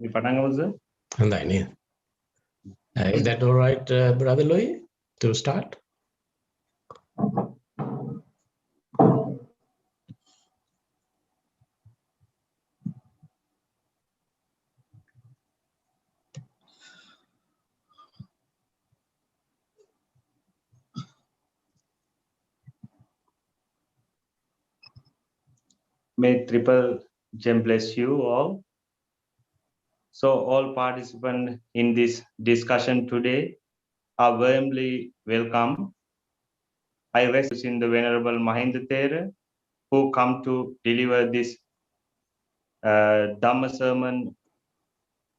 Is that all right, Brother Louis, to start? May Triple Gem bless you all. So all participants in this discussion today are warmly welcome. I rest in the Venerable Mahinda Thera, who come to deliver this Dhamma sermon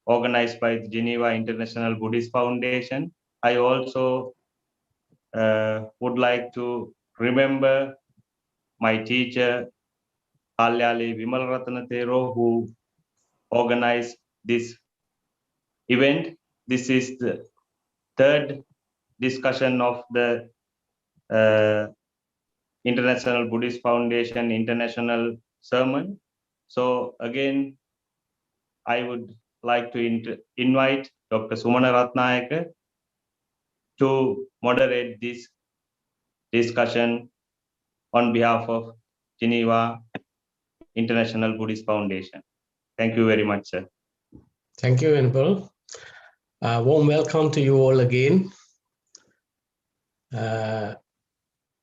organized by the Geneva International Buddhist Foundation. I also would like to remember my teacher, Kalyali Vimalratana Thero, who organized this event. This is the third discussion of the International Buddhist Foundation International Sermon. So again, I would like to invite Dr. Sumana Ratnayaka to moderate this discussion on behalf of Geneva International Buddhist Foundation. Thank you very much, sir. Thank you, Venerable. Warm welcome to you all again.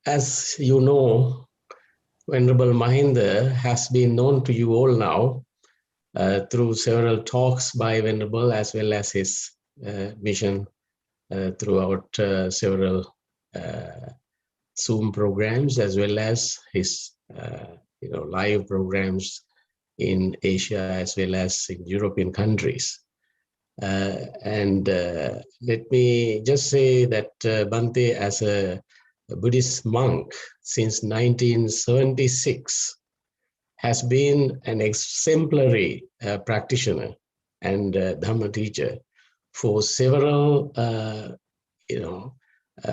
As you know, Venerable Mahinda has been known to you all now through several talks by Venerable, as well as his mission throughout several Zoom programs, as well as his live programs in Asia, as well as in European countries. Let me just say that Bhante, as a Buddhist monk since 1976, has been an exemplary practitioner and Dhamma teacher for several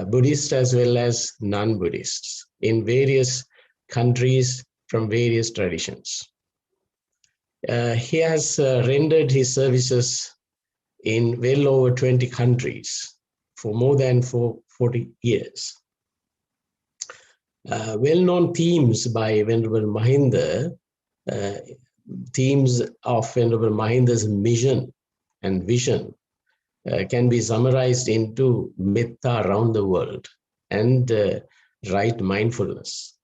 Buddhists as well as non-Buddhists in various countries from various traditions. He has rendered his services in well over 20 countries for more than 40 years. Well-known themes by Venerable Mahinda, themes of Venerable Mahinda's mission and vision can be summarized into Metta around the world and right mindfulness.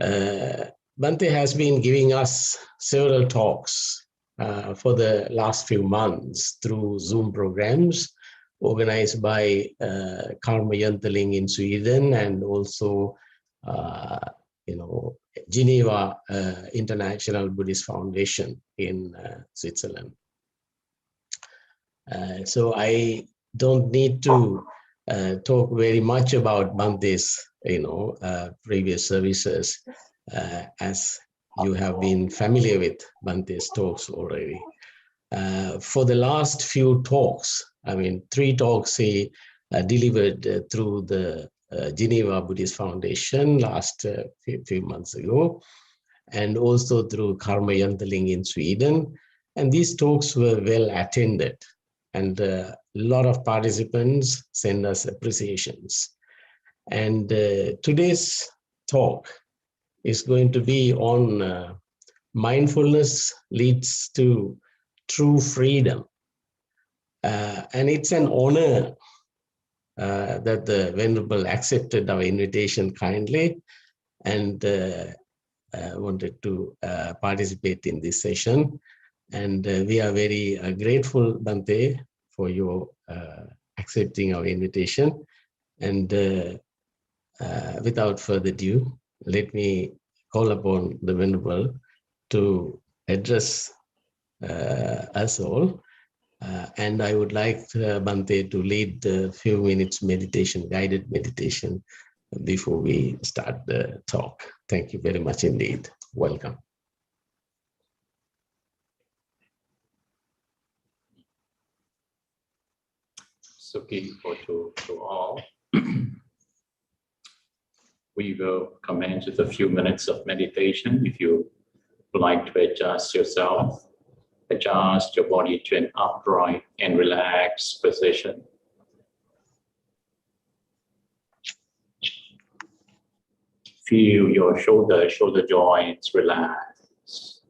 Bhante has been giving us several talks for the last few months through Zoom programs organized by Karma Yantaling in Sweden, and also Geneva International Buddhist Foundation in Switzerland. So I don't need to talk very much about Bhante's previous services, as you have been familiar with Bhante's talks already. For the last few talks, 3 talks he delivered through the Geneva Buddhist Foundation last few months ago, and also through Karma Yantaling in Sweden. And these talks were well attended, and a lot of participants send us appreciations. And today's talk is going to be on mindfulness leads to true freedom. And it's an honor that the Venerable accepted our invitation kindly and wanted to participate in this session. And we are very grateful, Bhante, for your accepting our invitation. And without further ado, let me call upon the Venerable to address us all. And I would like Bhante to lead the few minutes meditation, guided meditation, before we start the talk. Thank you very much indeed. Welcome. Sukhi to all. We will commence with a few minutes of meditation. If you would like to adjust yourself Adjust your body to an upright and relaxed position. Feel your shoulder joints relax.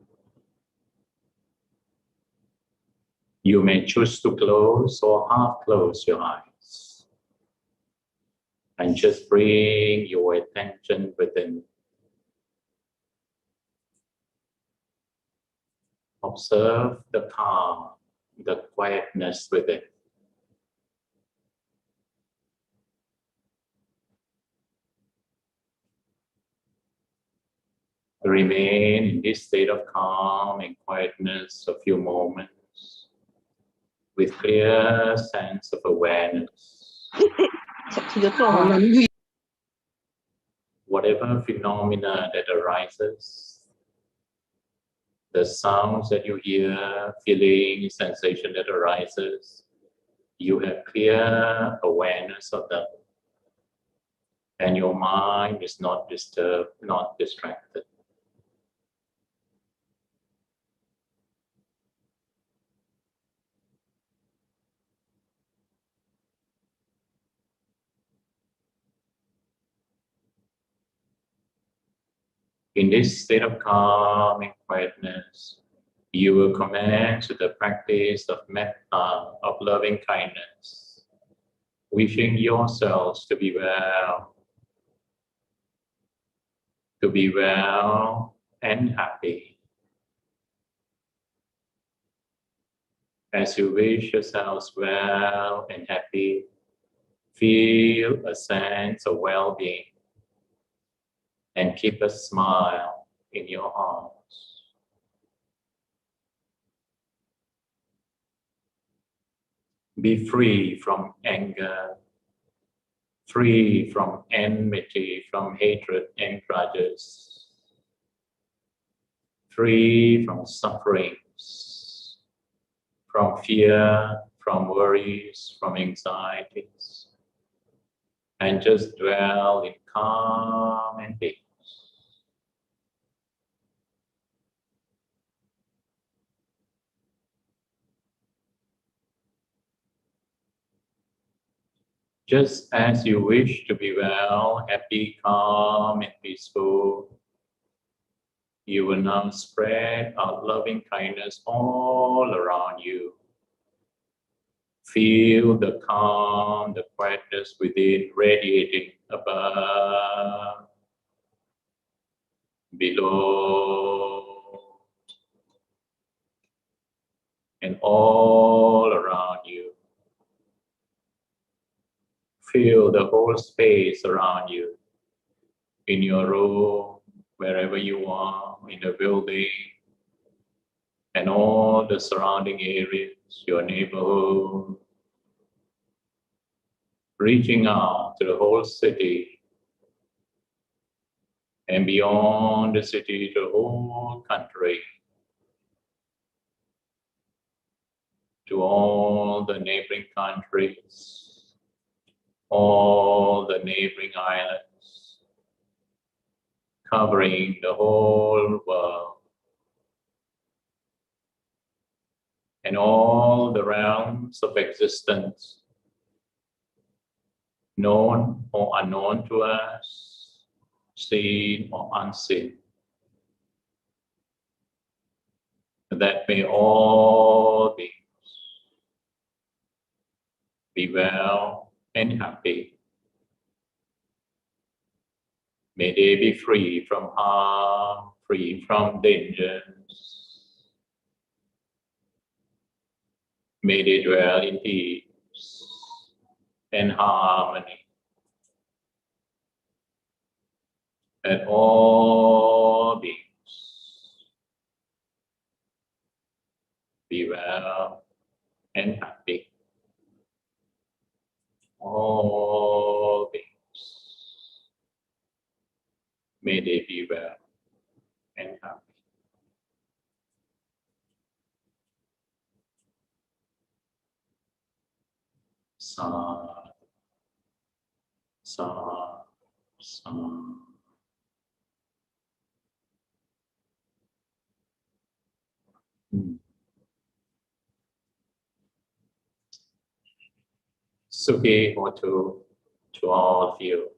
You may choose to close or half close your eyes. And just bring your attention within. Observe the calm, the quietness within. Remain in this state of calm and quietness a few moments with clear sense of awareness. Whatever phenomena that arises, the sounds that you hear, feeling, sensation that arises, you have clear awareness of them. And your mind is not disturbed, not distracted. In this state of calm and quietness, you will commence with the practice of metta, of loving kindness, wishing yourselves to be well and happy. As you wish yourselves well and happy, feel a sense of well-being and keep a smile in your hearts. Be free from anger, free from enmity, from hatred and grudges, free from sufferings, from fear, from worries, from anxieties, and just dwell in calm and peace. Just as you wish to be well, happy, calm, and peaceful, you will now spread out loving kindness all around you. Feel the calm, the quietness within radiating above, below, and all around you. Feel the whole space around you, in your room, wherever you are, in the building, and all the surrounding areas, your neighborhood, reaching out to the whole city, and beyond the city to the whole country, to all the neighboring countries, all the neighboring islands, covering the whole world, and all the realms of existence, known or unknown to us, seen or unseen, that may all be well and happy. May they be free from harm, free from dangers. May they dwell in peace and harmony. That all beings be well and happy. All beings, may they be well and happy. Sa, sa, sa. Sukhi Hotu to all of you.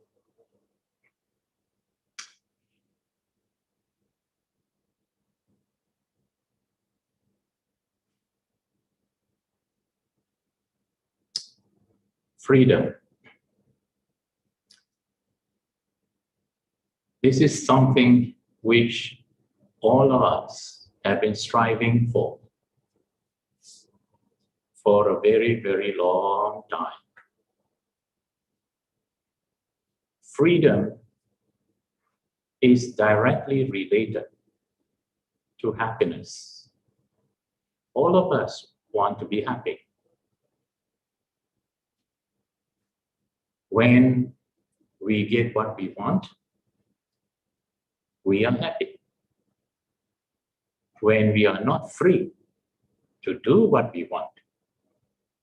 Freedom. This is something which all of us have been striving for a very, very long time. Freedom is directly related to happiness. All of us want to be happy. When we get what we want, we are happy. When we are not free to do what we want,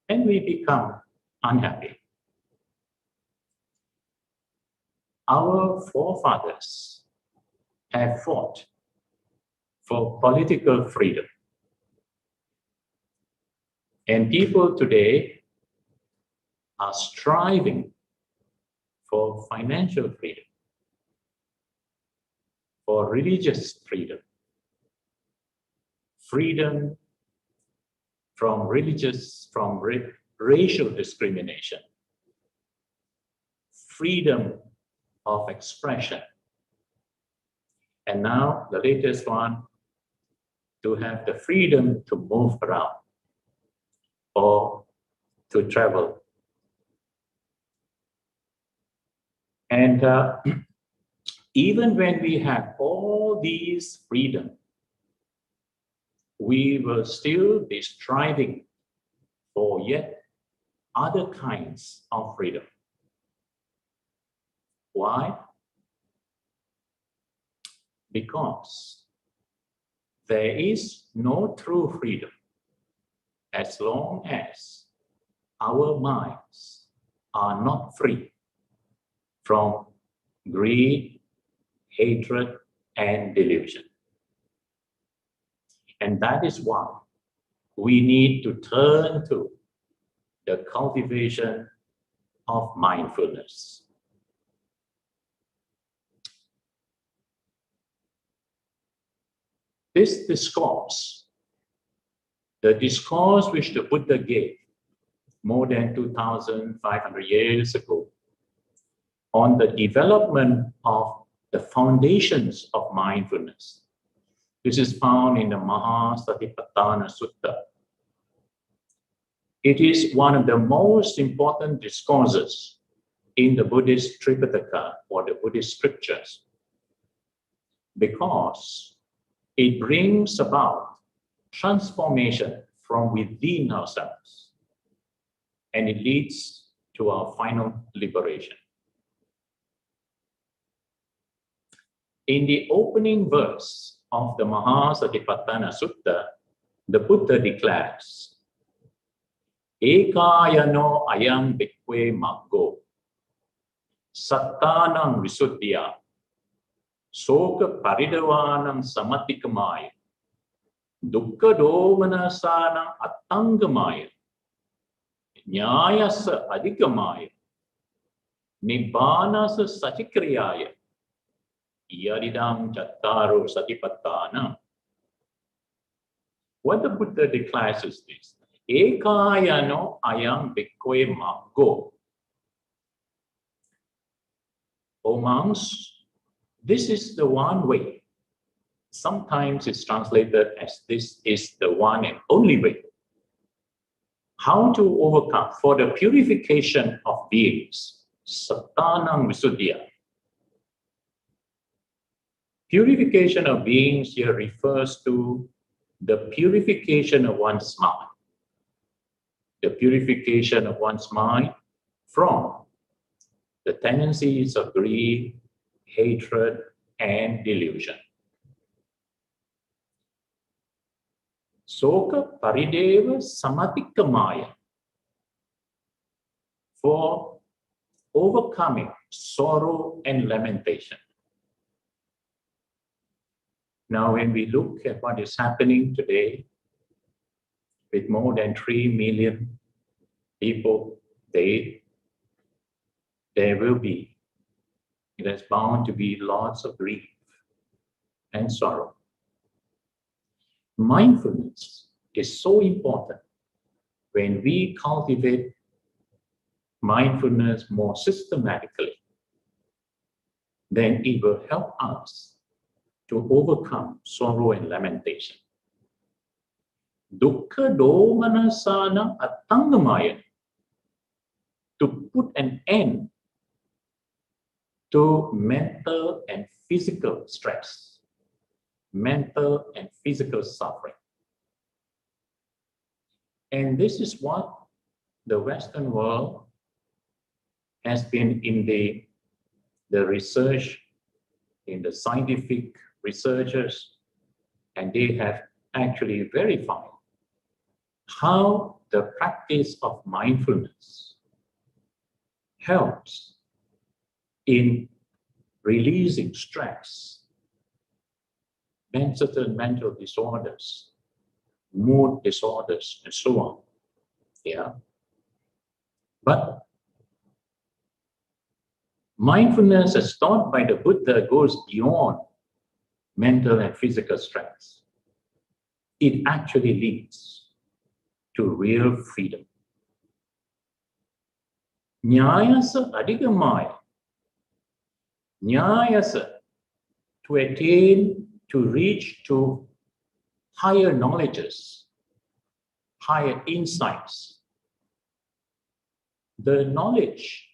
then we become unhappy. Our forefathers have fought for political freedom. And people today are striving for financial freedom, for religious freedom, freedom from racial discrimination, freedom of expression. And now the latest one, to have the freedom to move around or to travel. And even when we have all these freedom, we will still be striving for yet other kinds of freedom. Why? Because there is no true freedom as long as our minds are not free from greed, hatred, and delusion. And that is why we need to turn to the cultivation of mindfulness. This discourse, the discourse which the Buddha gave more than 2,500 years ago on the development of the foundations of mindfulness. This is found in the Mahasatipatthana Sutta. It is one of the most important discourses in the Buddhist Tripitaka or the Buddhist scriptures because it brings about transformation from within ourselves and it leads to our final liberation. In the opening verse of the Mahasatipatthana Sutta, the Buddha declares, Ekayano ayam bhikkhve maggo, sattanam visuddhya, soka paridavanam samattikamaya, dukkha domanasanam attangamaya, nyayasa adhikamaya, nibbānasa sachikriyaya, Yaridam Chattaro Satipatthana. What the Buddha declares is this: Ekayano ayam bhikkhve maggo. O monks, this is the one way. Sometimes it's translated as this is the one and only way. How to overcome? For the purification of beings. Sattanam visuddhya. Purification of beings here refers to the purification of one's mind. The purification of one's mind from the tendencies of greed, hatred, and delusion. Soka parideva samattikamaya. For overcoming sorrow and lamentation. Now, when we look at what is happening today, with more than 3 million people there will be, it is bound to be lots of grief and sorrow. Mindfulness is so important. When we cultivate mindfulness more systematically, then it will help us to overcome sorrow and lamentation. Dukkha domanasana attangamaya, to put an end to mental and physical stress, mental and physical suffering. And this is what the Western world has been in the research, in the scientific researchers, and they have actually verified how the practice of mindfulness helps in releasing stress, certain mental disorders, mood disorders, and so on. Yeah. But mindfulness, as taught by the Buddha, goes beyond mental and physical stress. It actually leads to real freedom. Nyayasa adigamaya. Nyayasa, to attain, to reach to higher knowledges, higher insights. The knowledge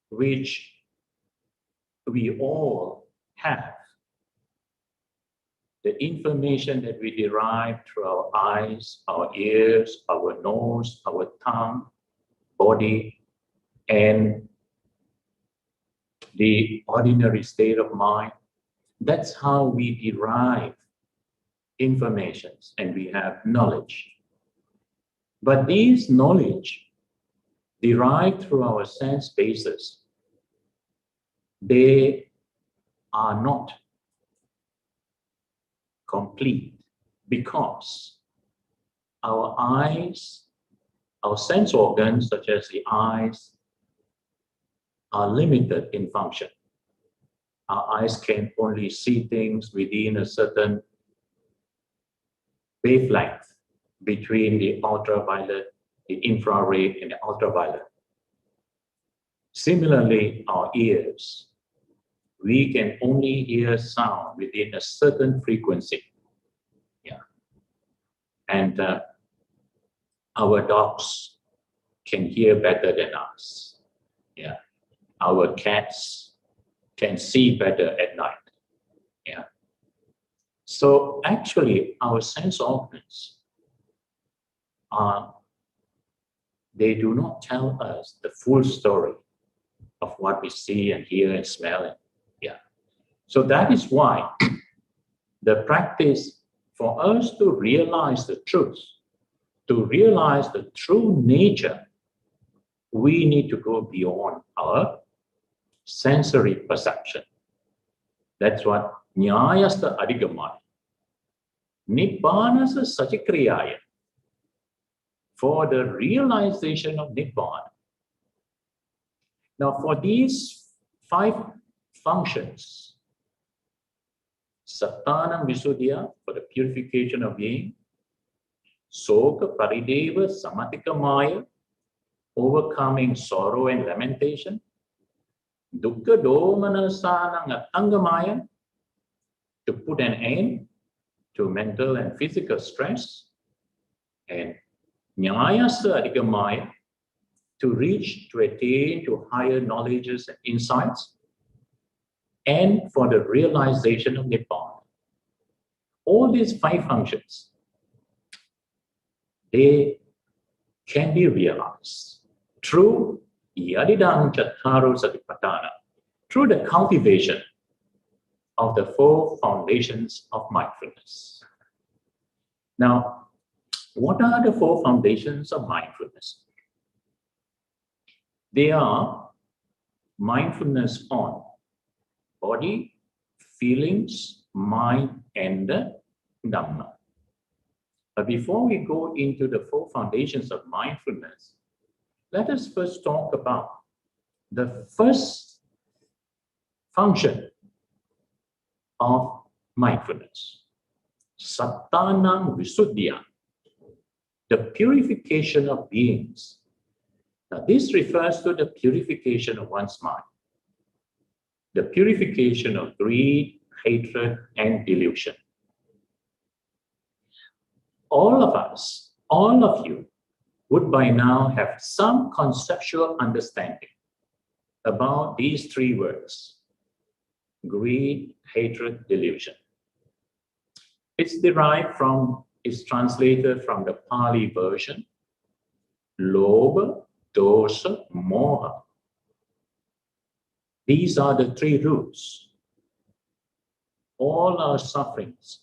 which we all have, the information that we derive through our eyes, our ears, our nose, our tongue, body, and the ordinary state of mind, that's how we derive informations and we have knowledge. But these knowledge derived through our sense bases, they are not complete because our eyes, our sense organs such as the eyes, are limited in function. Our eyes can only see things within a certain wavelength between the ultraviolet, the infrared, and the ultraviolet. Similarly, our ears, we can only hear sound within a certain frequency. Yeah. And our dogs can hear better than us. Yeah. Our cats can see better at night. Yeah. So actually, our sense organs they do not tell us the full story of what we see and hear and smell. Yeah. So that is why the practice for us to realize the truth, to realize the true nature, we need to go beyond our sensory perception. That's what Nyayasta Adigamaya. Nibbanasa Sachikriyaya. For the realization of Nibbana. Now, for these 5 functions, Sattanam Visuddhya, for the purification of being, Soka Parideva Samatikamaya, overcoming sorrow and lamentation, Dukkha Domanasanang Attangamaya, to put an end to mental and physical stress, and Nyayasa Adigamaya, to reach, to attain to higher knowledges and insights, and for the realization of Nibbana. All these 5 functions, they can be realized through Yadidam Chattaro Satipatthana, through the cultivation of the 4 foundations of mindfulness. Now, what are the 4 foundations of mindfulness? They are mindfulness on body, feelings, mind, and the Dhamma. But before we go into the 4 foundations of mindfulness, let us first talk about the first function of mindfulness. Sattanam Visuddhya, the purification of beings. Now, this refers to the purification of one's mind, the purification of greed, hatred, and delusion. All of us, all of you, would by now have some conceptual understanding about these three words: greed, hatred, delusion. It's translated from the Pali version, Lobha, Dosa, Moha. These are the three roots. All our sufferings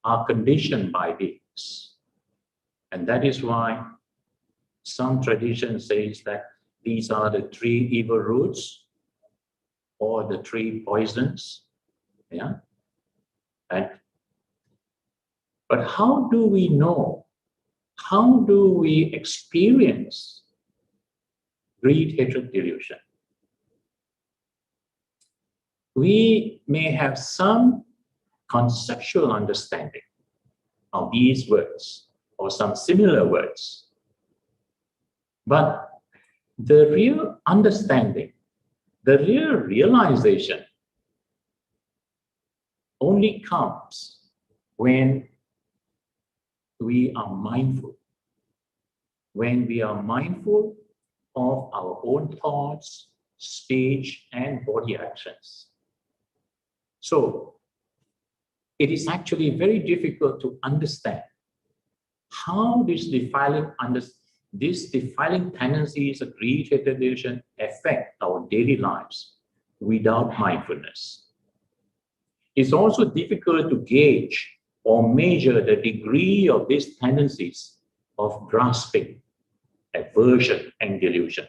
are conditioned by these. And that is why some tradition says that these are the three evil roots or the three poisons. Yeah. But how do we know? How do we experience greed, hatred, delusion? We may have some conceptual understanding of these words or some similar words. But the real understanding, the real realization only comes when we are mindful. When we are mindful of our own thoughts, speech, and body actions. So, it is actually very difficult to understand how these defiling tendencies of greed, hatred, delusion affect our daily lives without mindfulness. It's also difficult to gauge or measure the degree of these tendencies of grasping, aversion, and delusion,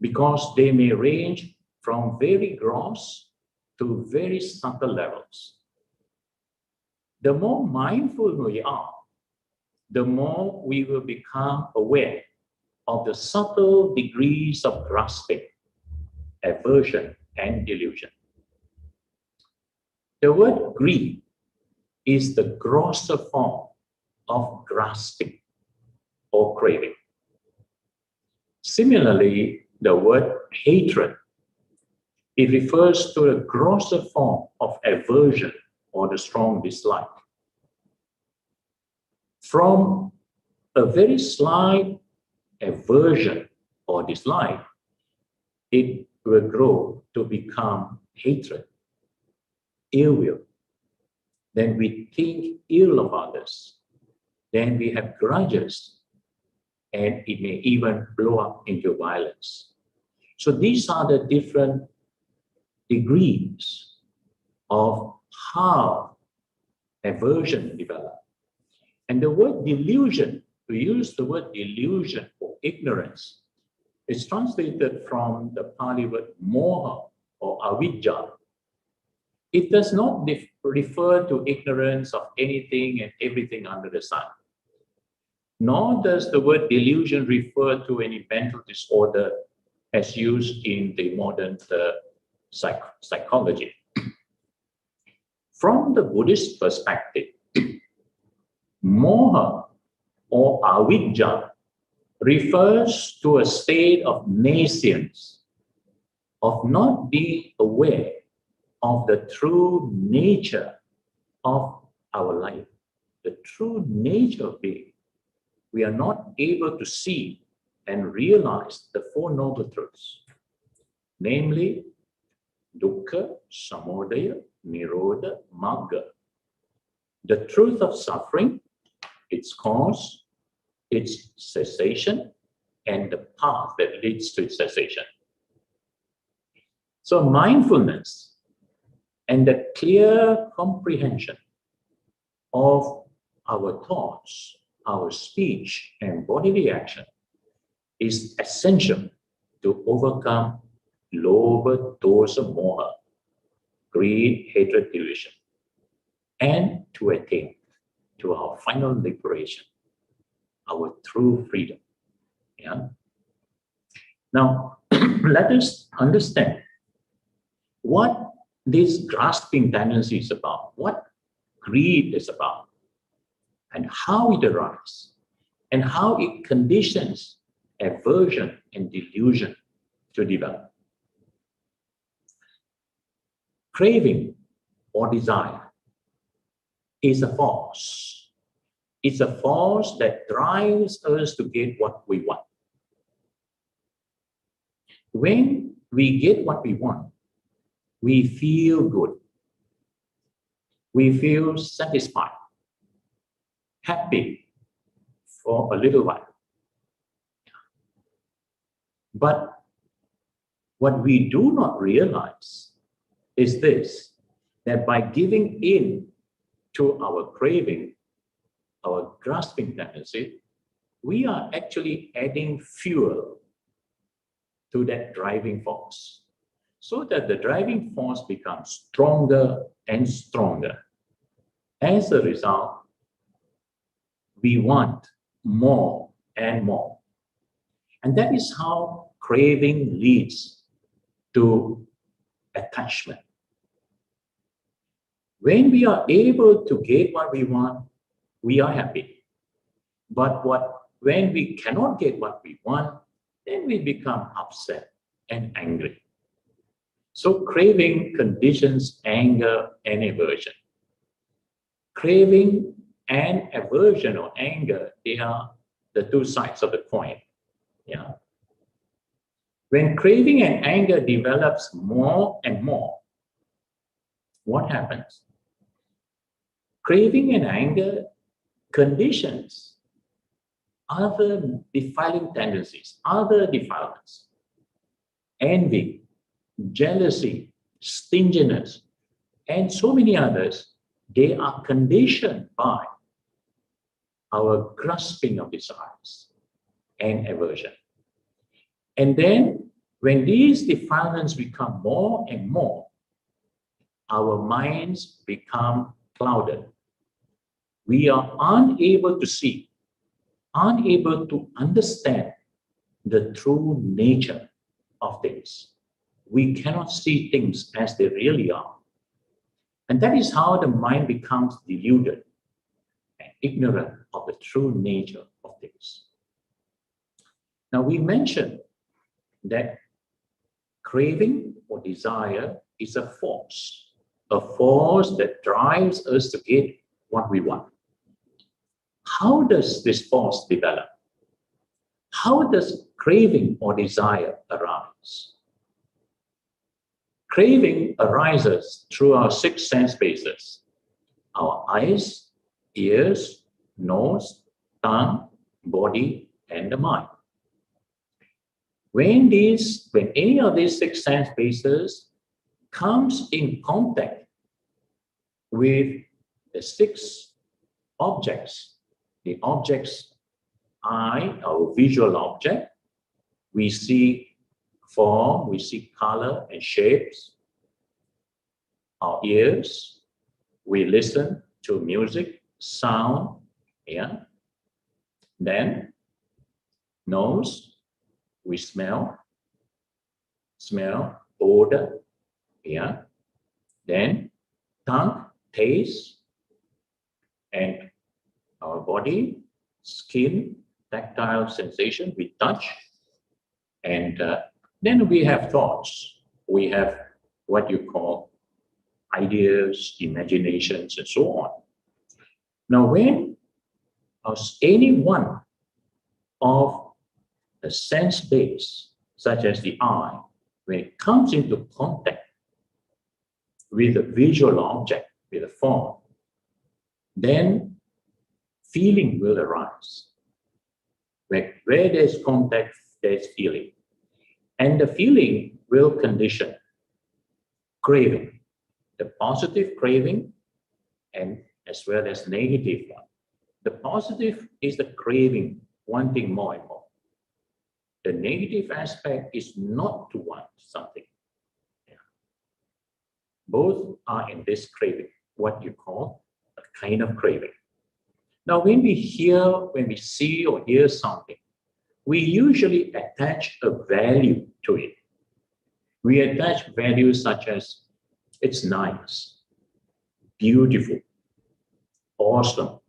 because they may range from very gross to very subtle levels. The more mindful we are, the more we will become aware of the subtle degrees of grasping, aversion, and delusion. The word greed is the grosser form of grasping or craving. Similarly, the word hatred, it refers to a grosser form of aversion or the strong dislike. From a very slight aversion or dislike, it will grow to become hatred, ill will. Then we think ill of others. Then we have grudges, and it may even blow up into violence. So these are the different degrees of how aversion develops. And the word delusion, we use the word delusion or ignorance. It's translated from the Pali word moha or avidya. It does not refer to ignorance of anything and everything under the sun. Nor does the word delusion refer to any mental disorder as used in the modern psychology. From the Buddhist perspective, moha or avidya refers to a state of nescience, of not being aware of the true nature of our life, the true nature of being. We are not able to see and realize the Four Noble Truths, namely dukkha, samudaya, nirodha, magga. The truth of suffering, its cause, its cessation, and the path that leads to its cessation. So mindfulness and the clear comprehension of our thoughts, our speech, and body reaction is essential to overcome lobha, dosa, moha, greed, hatred, delusion, and to attain to our final liberation, our true freedom. Yeah. Now, let us understand what this grasping tendency is about, what greed is about, and how it arises, and how it conditions aversion and delusion to develop. Craving or desire is a force. It's a force that drives us to get what we want. When we get what we want, we feel good. We feel satisfied, happy for a little while. But what we do not realize is this, that by giving in to our craving, our grasping tendency, we are actually adding fuel to that driving force, so that the driving force becomes stronger and stronger. As a result, we want more and more. And that is how craving leads to attachment. When we are able to get what we want, we are happy. But when we cannot get what we want, then we become upset and angry. So craving conditions anger and aversion. Craving and aversion or anger, they are the two sides of the coin. Yeah. When craving and anger develops more and more, what happens? Craving and anger conditions other defiling tendencies, other defilements, envy, jealousy, stinginess, and so many others. They are conditioned by our grasping of desires and aversion. And then when these defilements become more and more, our minds become clouded. We are unable to see, unable to understand the true nature of things. We cannot see things as they really are. And that is how the mind becomes deluded and ignorant of the true nature of things. Now, we mentioned that craving or desire is a force that drives us to get what we want. How does this force develop? How does craving or desire arise? Craving arises through our 6 sense bases: our eyes, ears, nose, tongue, body, and the mind. When any of these 6 sense bases comes in contact with the 6 objects, the objects eye, our visual object, we see form, we see color and shapes. Our ears, we listen to music, sound, yeah. Then nose, we smell, odor, yeah. Then tongue, taste, and our body, skin, tactile sensation, we touch. And then we have thoughts. We have what you call ideas, imaginations, and so on. Now, when any one of the sense base, such as the eye, when it comes into contact with a visual object, with a form, then feeling will arise. Where there's contact, there's feeling. And the feeling will condition craving, the positive craving, and as well as negative one. The positive is the craving, wanting more and more. The negative aspect is not to want something. Yeah. Both are in this craving, what you call a kind of craving. Now, when we see or hear something, we usually attach a value to it. We attach values such as it's nice, beautiful, awesome.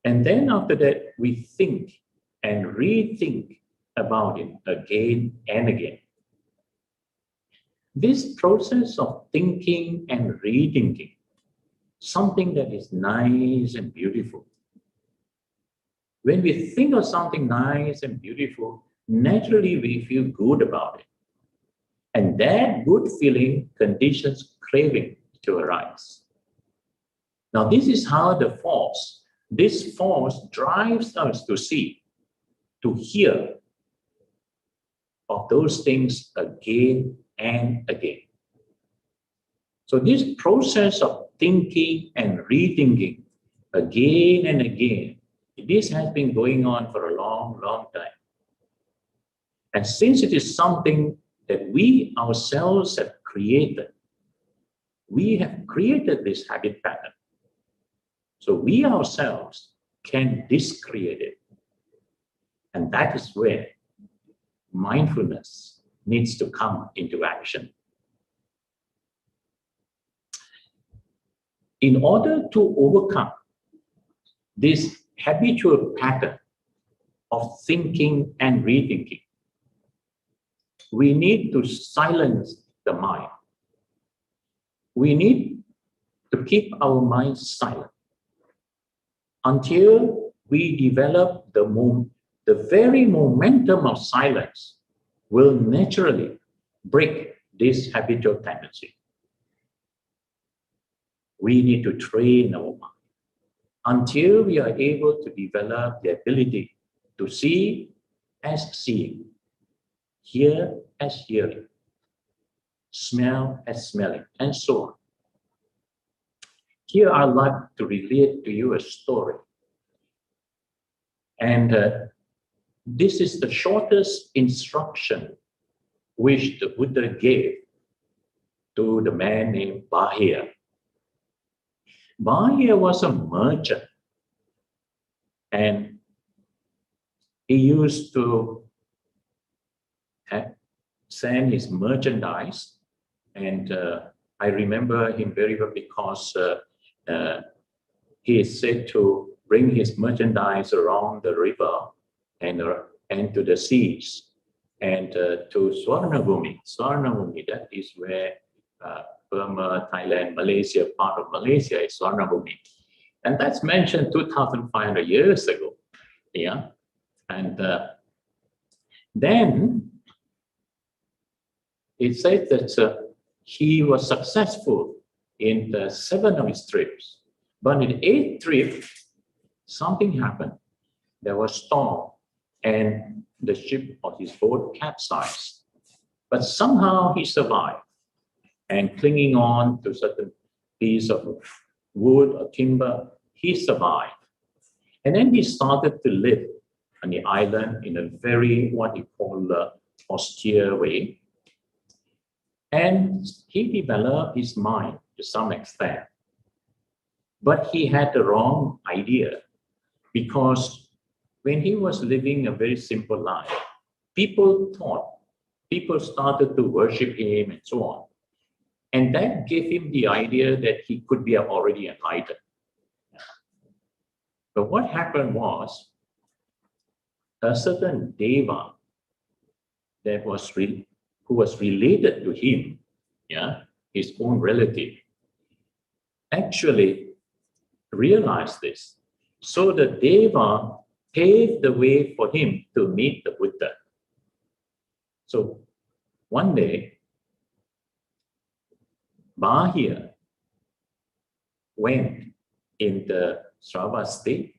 And then after that, we think and rethink about it again and again. This process of thinking and rethinking, something that is nice and beautiful. When we think of something nice and beautiful, naturally we feel good about it. And that good feeling conditions craving to arise. Now, this is how this force drives us to see, to hear of those things again and again. So this process of thinking and rethinking again and again, this has been going on for a long, long time. And since it is something that we ourselves have created, we have created this habit pattern. So we ourselves can discreate it. And that is where mindfulness needs to come into action. In order to overcome this habitual pattern of thinking and rethinking, we need to silence the mind. We need to keep our minds silent until we develop the very momentum of silence will naturally break this habitual tendency. We need to train our mind until we are able to develop the ability to see as seeing, hear as hearing, smell as smelling, and so on. Here I'd like to relate to you a story. And this is the shortest instruction which the Buddha gave to the man named Bahia. Bahia was a merchant, and he used to send his merchandise, and I remember him very well because he is said to bring his merchandise around the river and to the seas and to Swarnabhumi. Swarnabhumi, that is where Burma, Thailand, Malaysia, part of Malaysia is Swarnabhumi. And that's mentioned 2,500 years ago. Yeah. And then it said that he was successful in the 7 of his trips. But in the 8th trip, something happened. There was storm and the ship or his boat capsized. But somehow he survived, and clinging on to certain piece of wood or timber, he survived. And then he started to live on the island in a very, what you call, austere way. And he developed his mind to some extent. But he had the wrong idea, because when he was living a very simple life, people started to worship him and so on. And that gave him the idea that he could be already enlightened. But what happened was, a certain deva that was who was related to him, his own relative, actually realized this. So the deva paved the way for him to meet the Buddha. So one day, Bahia went in the Srava state,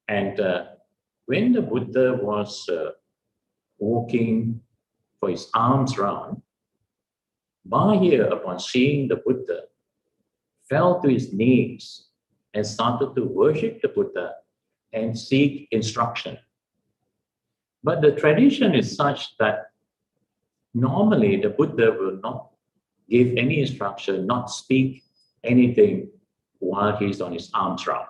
and when the Buddha was walking for his arms round, Bahia, upon seeing the Buddha, fell to his knees and started to worship the Buddha and seek instruction. But the tradition is such that normally the Buddha will not give any instruction, not speak anything while he's on his arms round.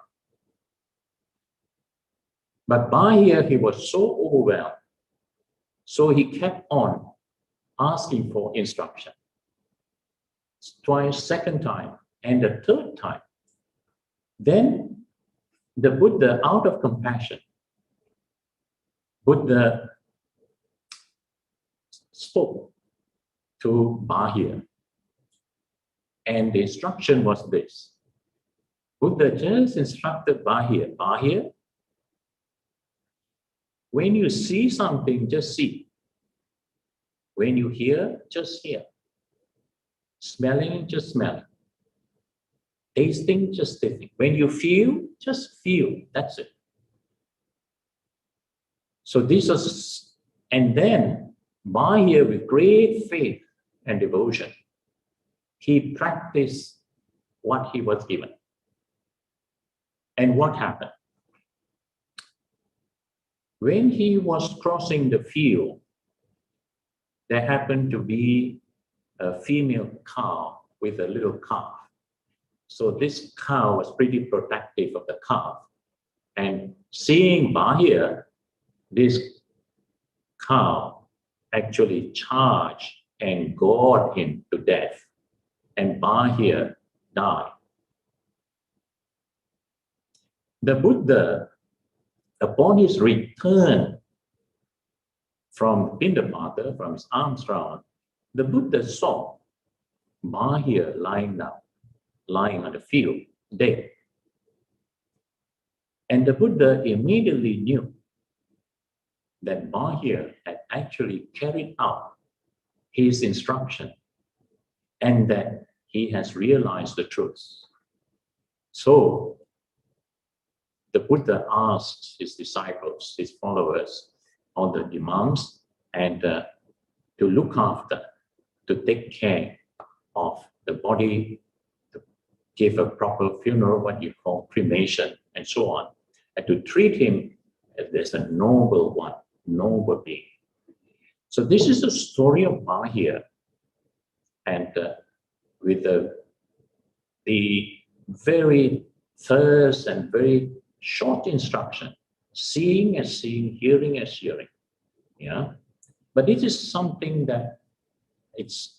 But Bahia, he was so overwhelmed. So he kept on asking for instruction. Twice, second time, and the third time. Then the Buddha, out of compassion, Buddha spoke to Bahia. And the instruction was this. Buddha just instructed Bahia, Bahia, when you see something, just see. When you hear, just hear. Smelling, just smell. Tasting, just tasting. When you feel, just feel. That's it. So this was, and then Bahia, with great faith and devotion, he practiced what he was given. And what happened? When he was crossing the field, there happened to be a female cow with a little calf. So this cow was pretty protective of the calf. And seeing Bahia, this cow actually charged and gored him to death. And Bahia died. The Buddha, upon his return from Pindapata, from his alms round, the Buddha saw Bahia lying down, lying on the field, dead. And the Buddha immediately knew that Bahia had actually carried out his instruction and that he has realized the truth. So the Buddha asked his disciples, his followers, all the imams, and to look after, to take care of the body, to give a proper funeral, what you call cremation, and so on, and to treat him as a noble one, noble being. So this is the story of Bahia, and with the very terse and very short instruction, seeing as seeing, hearing as hearing. Yeah, but this is something that it's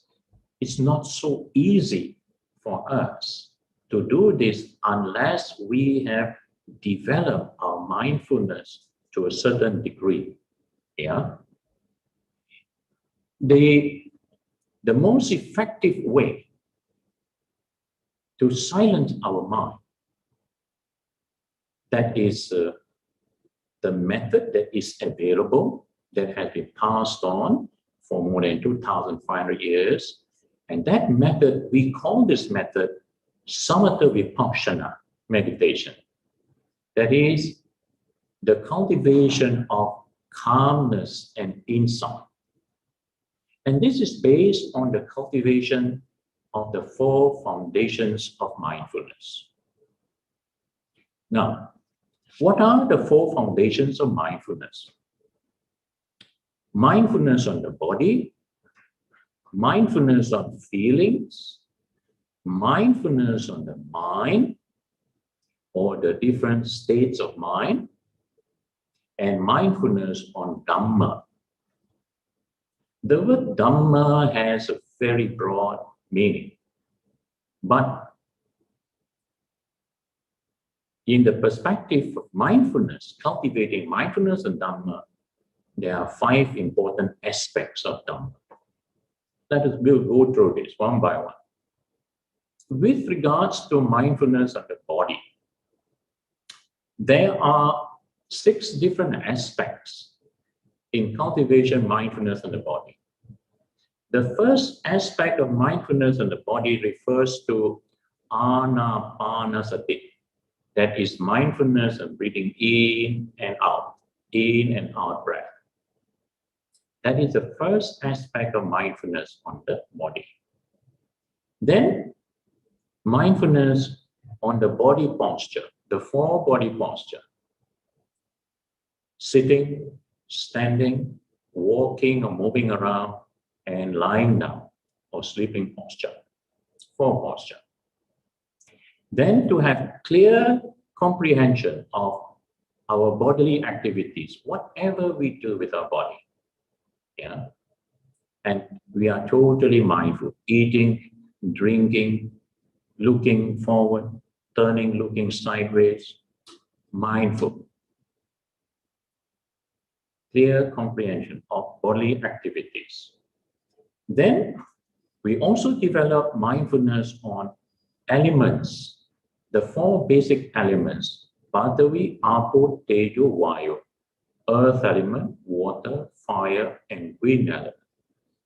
not so easy for us to do this unless we have developed our mindfulness to a certain degree. Yeah, the most effective way to silence our mind, that is the method that is available, that has been passed on for more than 2,500 years. And that method, we call this method Samatha Vipassana meditation. That is the cultivation of calmness and insight. And this is based on the cultivation of the 4 foundations of mindfulness. Now, what are the 4 foundations of mindfulness? Mindfulness on the body, mindfulness on feelings, mindfulness on the mind, or the different states of mind, and mindfulness on Dhamma. The word Dhamma has a very broad meaning, but in the perspective of mindfulness, cultivating mindfulness and Dhamma, there are 5 important aspects of Dhamma. Let us go through this one by one. With regards to mindfulness of the body, there are 6 different aspects in cultivation mindfulness in the body. The first aspect of mindfulness in the body refers to anapanasati. That is mindfulness of breathing in and out breath. That is the first aspect of mindfulness on the body. Then mindfulness on the body posture, the 4 body posture. Sitting, standing, walking or moving around, and lying down or sleeping posture. 4 posture. Then to have clear comprehension of our bodily activities, whatever we do with our body. Yeah. And we are totally mindful, eating, drinking, looking forward, turning, looking sideways, mindful. Clear comprehension of bodily activities. Then we also develop mindfulness on elements, the four basic elements, Patavi, Apo, Tejo, Vayu, earth element, water, fire, and wind element.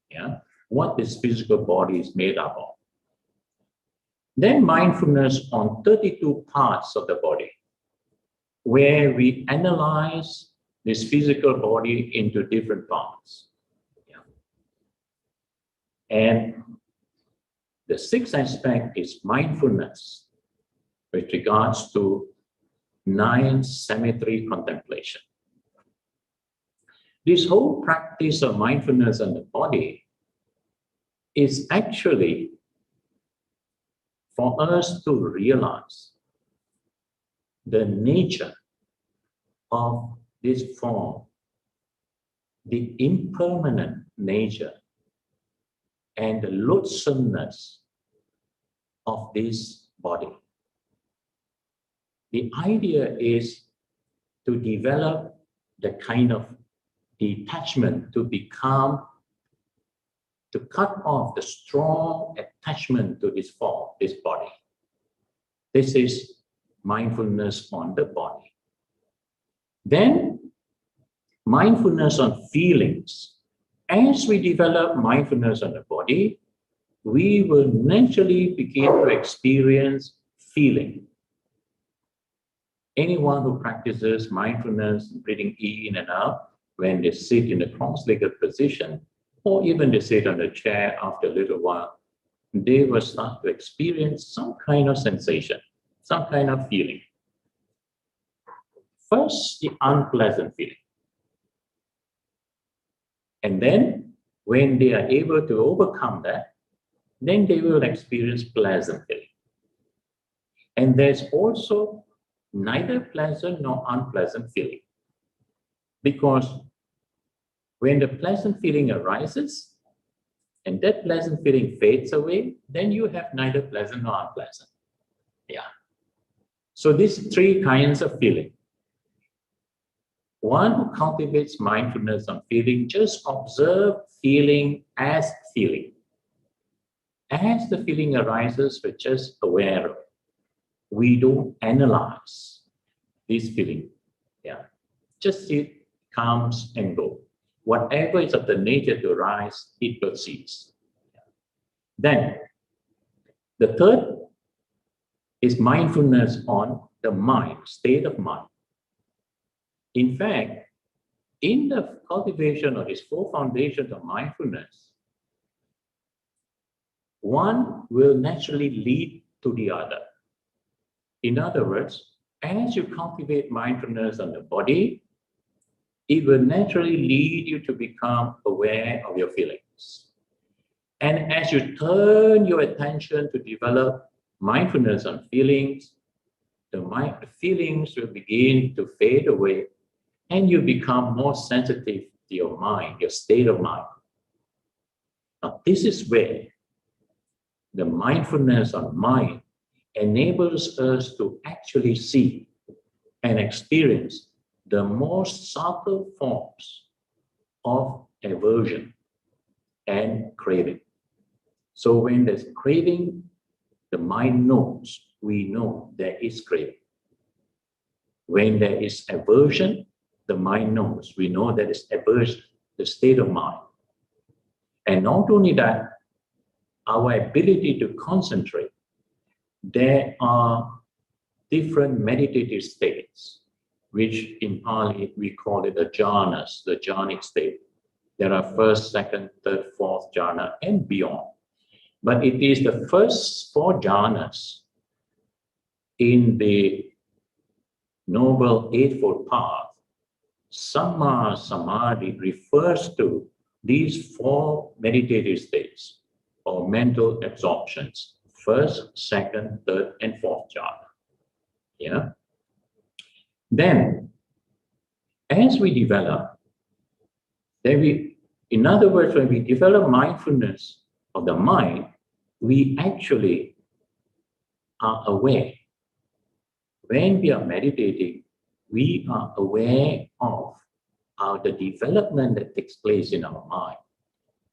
Yeah, what this physical body is made up of. Then mindfulness on 32 parts of the body, where we analyze this physical body into different parts. Yeah. And the sixth aspect is mindfulness with regards to 9 cemetery contemplation. This whole practice of mindfulness on the body is actually for us to realize the nature of this form, the impermanent nature and the loathsomeness of this body. The idea is to develop the kind of detachment, to cut off the strong attachment to this form, this body. This is mindfulness on the body. Then mindfulness on feelings. As we develop mindfulness on the body, we will naturally begin to experience feeling. Anyone who practices mindfulness, breathing in and out, when they sit in a cross-legged position, or even they sit on a chair after a little while, they will start to experience some kind of sensation, some kind of feeling. First, the unpleasant feeling. And then, when they are able to overcome that, then they will experience pleasant feeling. And there's also neither pleasant nor unpleasant feeling. Because when the pleasant feeling arises, and that pleasant feeling fades away, then you have neither pleasant nor unpleasant. Yeah. So these three kinds of feeling. One who cultivates mindfulness on feeling, just observe feeling as feeling. As the feeling arises, we're just aware of it. We don't analyze this feeling. Yeah. Just see it comes and go. Whatever is of the nature to arise, it will cease. Then, the third is mindfulness on the mind, state of mind. In fact, in the cultivation of these four foundations of mindfulness, one will naturally lead to the other. In other words, as you cultivate mindfulness on the body, it will naturally lead you to become aware of your feelings. And as you turn your attention to develop mindfulness on feelings, the feelings will begin to fade away and you become more sensitive to your mind, your state of mind. Now, this is where the mindfulness on mind enables us to actually see and experience the most subtle forms of aversion and craving. So when there's craving, the mind knows, we know there is craving. When there is aversion, the mind knows, we know there is aversion, the state of mind. And not only that, our ability to concentrate, there are different meditative states, which in Pali we call it the jhanas, the jhanic state. There are first, second, third, fourth jhana and beyond. But it is the first four jhanas in the Noble Eightfold Path. Samma Samadhi refers to these four meditative states or mental absorptions, first, second, third, and fourth jhana. Yeah. Then as we develop, in other words, when we develop mindfulness of the mind, we actually are aware. When we are meditating, we are aware of the development that takes place in our mind,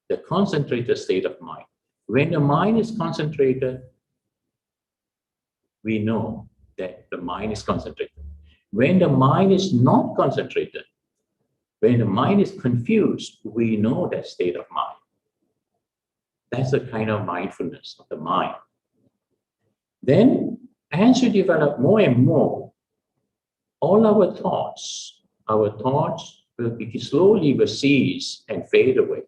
the concentrated state of mind. When the mind is concentrated, we know that the mind is concentrated. When the mind is not concentrated, when the mind is confused, we know that state of mind. That's the kind of mindfulness of the mind. Then, as you develop more and more, all our thoughts will slowly cease and fade away.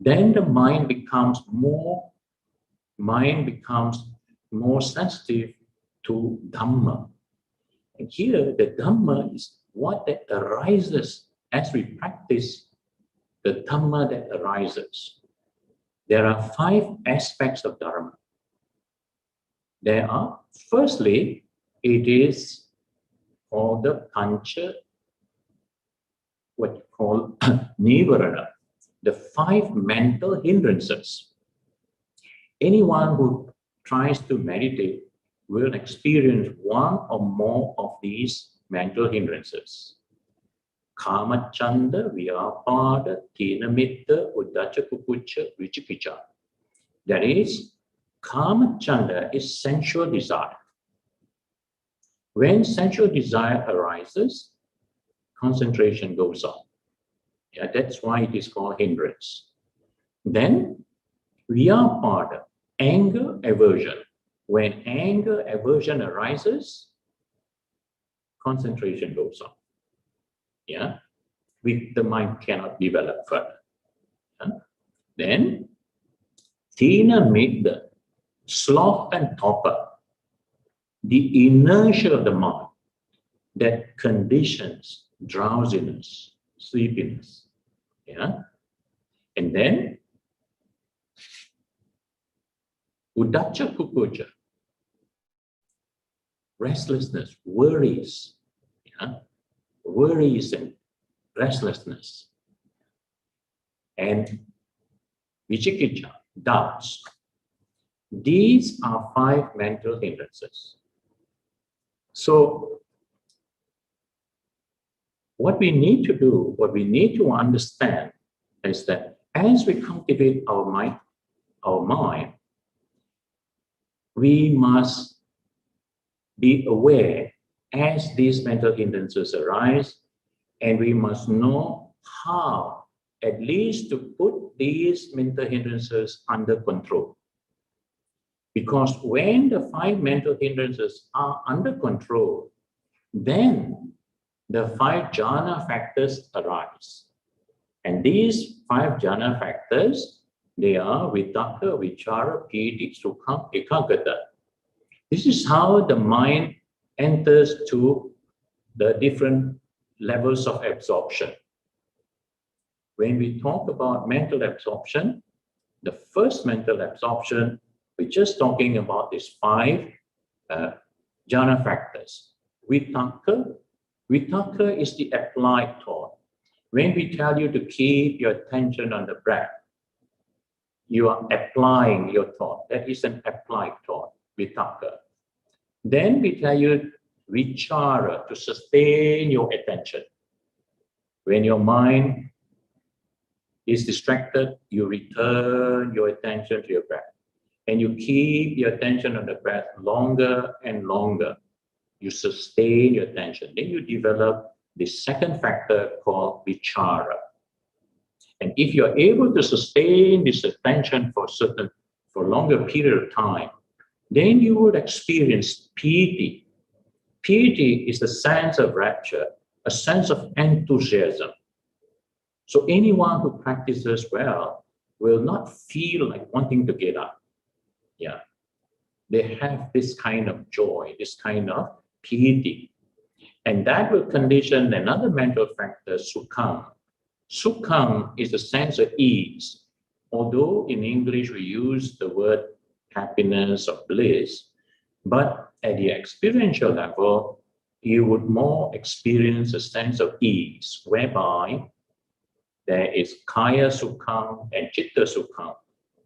Then the mind becomes more sensitive to Dhamma. And here, the Dhamma is what that arises as we practice the Dhamma that arises. There are 5 aspects of Dharma. Firstly, it is called the Pancha, what you call Nivarana, the 5 mental hindrances. Anyone who tries to meditate will experience one or more of these mental hindrances. Kamachanda, Vyapada, Tinamitta, Uddhacca, Kukucca, Vicikicca. That is, Kamachanda is sensual desire. When sensual desire arises, concentration goes on. Yeah, that's why it is called hindrance. Then, Vyapada, anger, aversion. When anger, aversion arises, concentration goes on. Yeah, the mind cannot develop further. Yeah? Then, Tina Mitta, sloth and torpor, the inertia of the mind that conditions drowsiness, sleepiness. Yeah, and then Uddhacca Kukucca, restlessness, worries. Yeah? Worries and restlessness. And Vicikicca, doubts. These are 5 mental hindrances. So, what we need to do, what we need to understand is that as we cultivate our mind, we must be aware as these mental hindrances arise, and we must know how, at least to put these mental hindrances under control. Because when the 5 mental hindrances are under control, then the 5 jhana factors arise. And these 5 jhana factors, they are vitakka, vichara, piti, sukha, ekaggata. This is how the mind enters to the different levels of absorption. When we talk about mental absorption, the first mental absorption, we're just talking about these 5 jhana factors. Vitakka is the applied thought. When we tell you to keep your attention on the breath, you are applying your thought. That is an applied thought, vitakka. Then we tell you vichara, to sustain your attention. When your mind is distracted, you return your attention to your breath. And you keep your attention on the breath longer and longer. You sustain your attention. Then you develop the second factor called vichara. And if you're able to sustain this attention for longer period of time, then you would experience piti. Piti is the sense of rapture, a sense of enthusiasm. So anyone who practices well will not feel like wanting to get up. Yeah, they have this kind of joy, this kind of piti. And that will condition another mental factor, sukham. Sukham is a sense of ease. Although in English we use the word happiness or bliss, but at the experiential level, you would more experience a sense of ease, whereby there is Kaya Sukham and Chitta Sukham.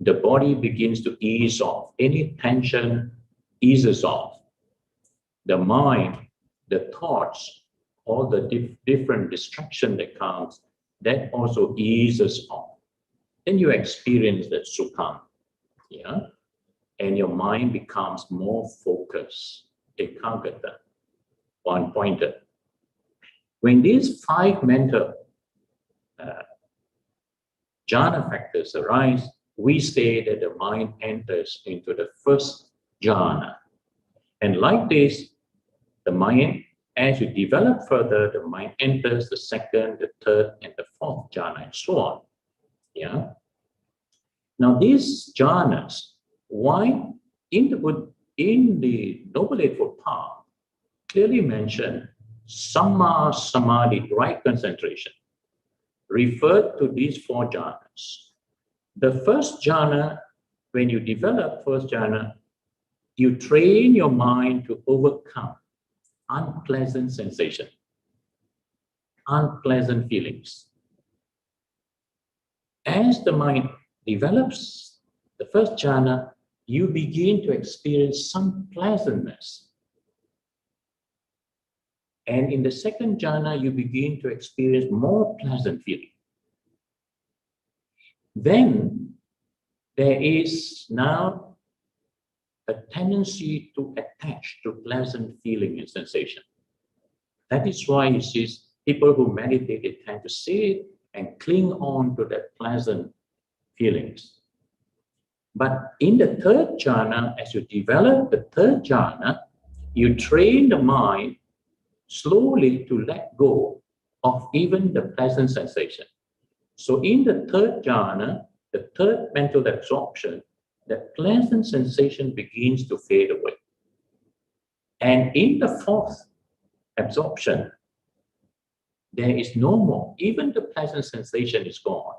The body begins to ease off. Any tension eases off. The mind, the thoughts, all the different distraction that comes, that also eases off. Then you experience that Sukham, yeah? And your mind becomes more focused, ekagata, one-pointed. When these 5 mental jhana factors arise, we say that the mind enters into the first jhana. And like this, the mind, as you develop further, the mind enters the second, the third, and the fourth jhana, and so on. Yeah. Now these jhanas, why in the Noble Eightfold Path clearly mentioned Samma Samadhi, right concentration, referred to these 4 jhanas. The first jhana, when you develop first jhana, you train your mind to overcome unpleasant sensation, unpleasant feelings. As the mind develops the first jhana, you begin to experience some pleasantness. And in the second jhana, you begin to experience more pleasant feeling. Then there is now a tendency to attach to pleasant feeling and sensation. That is why you see people who meditate, they tend to sit and cling on to that pleasant feelings. But in the third jhana, as you develop the third jhana, you train the mind slowly to let go of even the pleasant sensation. So in the third jhana, the third mental absorption, the pleasant sensation begins to fade away. And in the fourth absorption, there is no more. Even the pleasant sensation is gone.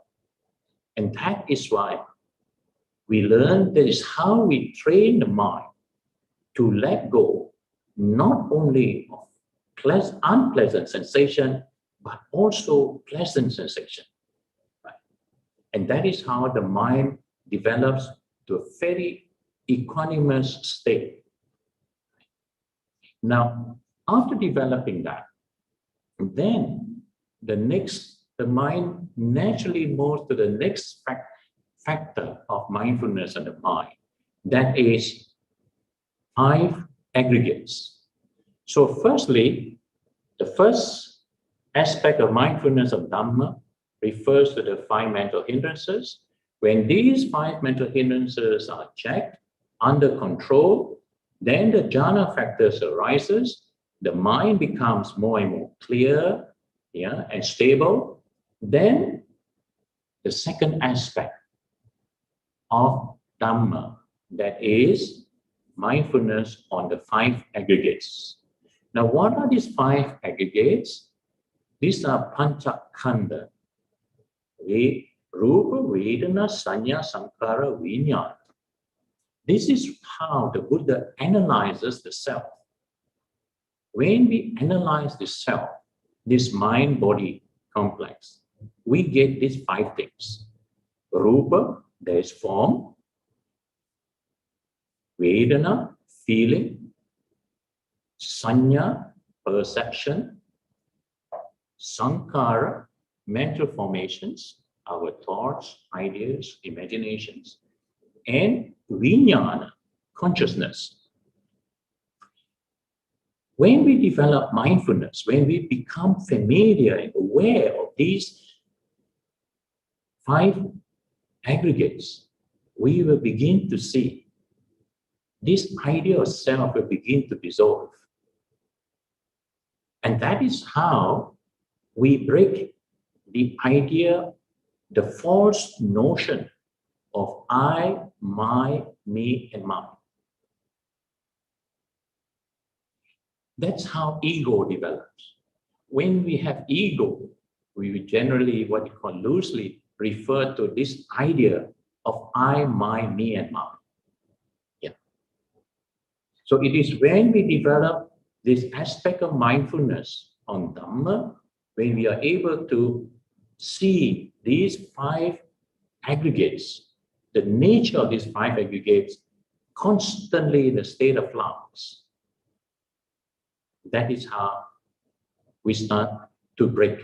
And that is why we learn that is how we train the mind to let go not only of unpleasant sensation, but also pleasant sensation. Right? And that is how the mind develops to a very equanimous state. Now, after developing that, then the mind naturally moves to the next factor of mindfulness and the mind. That is 5 aggregates. So firstly, the first aspect of mindfulness of Dhamma refers to the 5 mental hindrances. When these 5 mental hindrances are checked, under control, then the jhana factors arises, the mind becomes more and more clear, yeah, and stable. Then the second aspect of Dhamma, that is mindfulness on the 5 aggregates. Now, what are these 5 aggregates? These are Panchakanda, Rupa, Vedana, Sanya, Sankara, Vijnana. This is how the Buddha analyzes the self. When we analyze the self, this mind-body complex, we get these 5 things. Rupa, there is form. Vedana, feeling. Sanya, perception. Sankara, mental formations, our thoughts, ideas, imaginations. And Vijnana, consciousness. When we develop mindfulness, when we become familiar and aware of these 5 aggregates, we will begin to see this idea of self will begin to dissolve. And that is how we break the idea, the false notion of I, my, me, and mine. That's how ego develops. When we have ego, we generally, what you call loosely, refer to this idea of I, my, me, and mine. Yeah. So it is when we develop this aspect of mindfulness on Dhamma, when we are able to see these 5 aggregates, the nature of these 5 aggregates constantly in a state of flux, that is how we start to break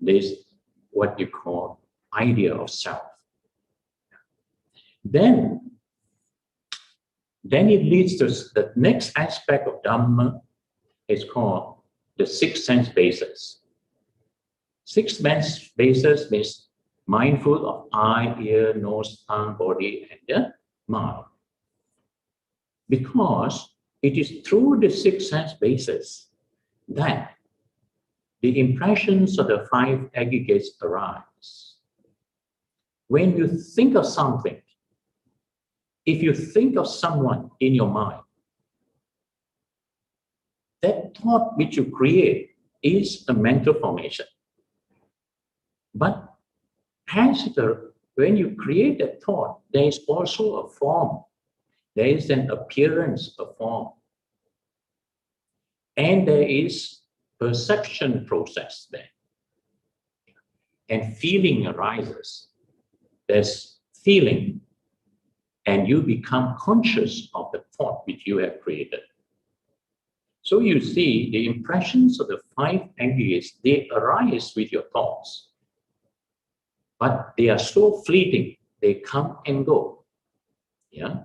this, what you call idea of self. Then it leads to the next aspect of Dhamma is called the 6 sense bases. 6 sense bases means mindful of eye, ear, nose, tongue, body, and the mind. Because it is through the 6 sense bases that the impressions of the 5 aggregates arise. When you think of something, if you think of someone in your mind, that thought which you create is a mental formation. But when you create a thought, there is also a form. There is an appearance of form. And there is perception process there. And feeling arises. There's feeling. And you become conscious of the thought which you have created. So you see, the impressions of the 5 aggregates, they arise with your thoughts. But they are so fleeting, they come and go. Yeah.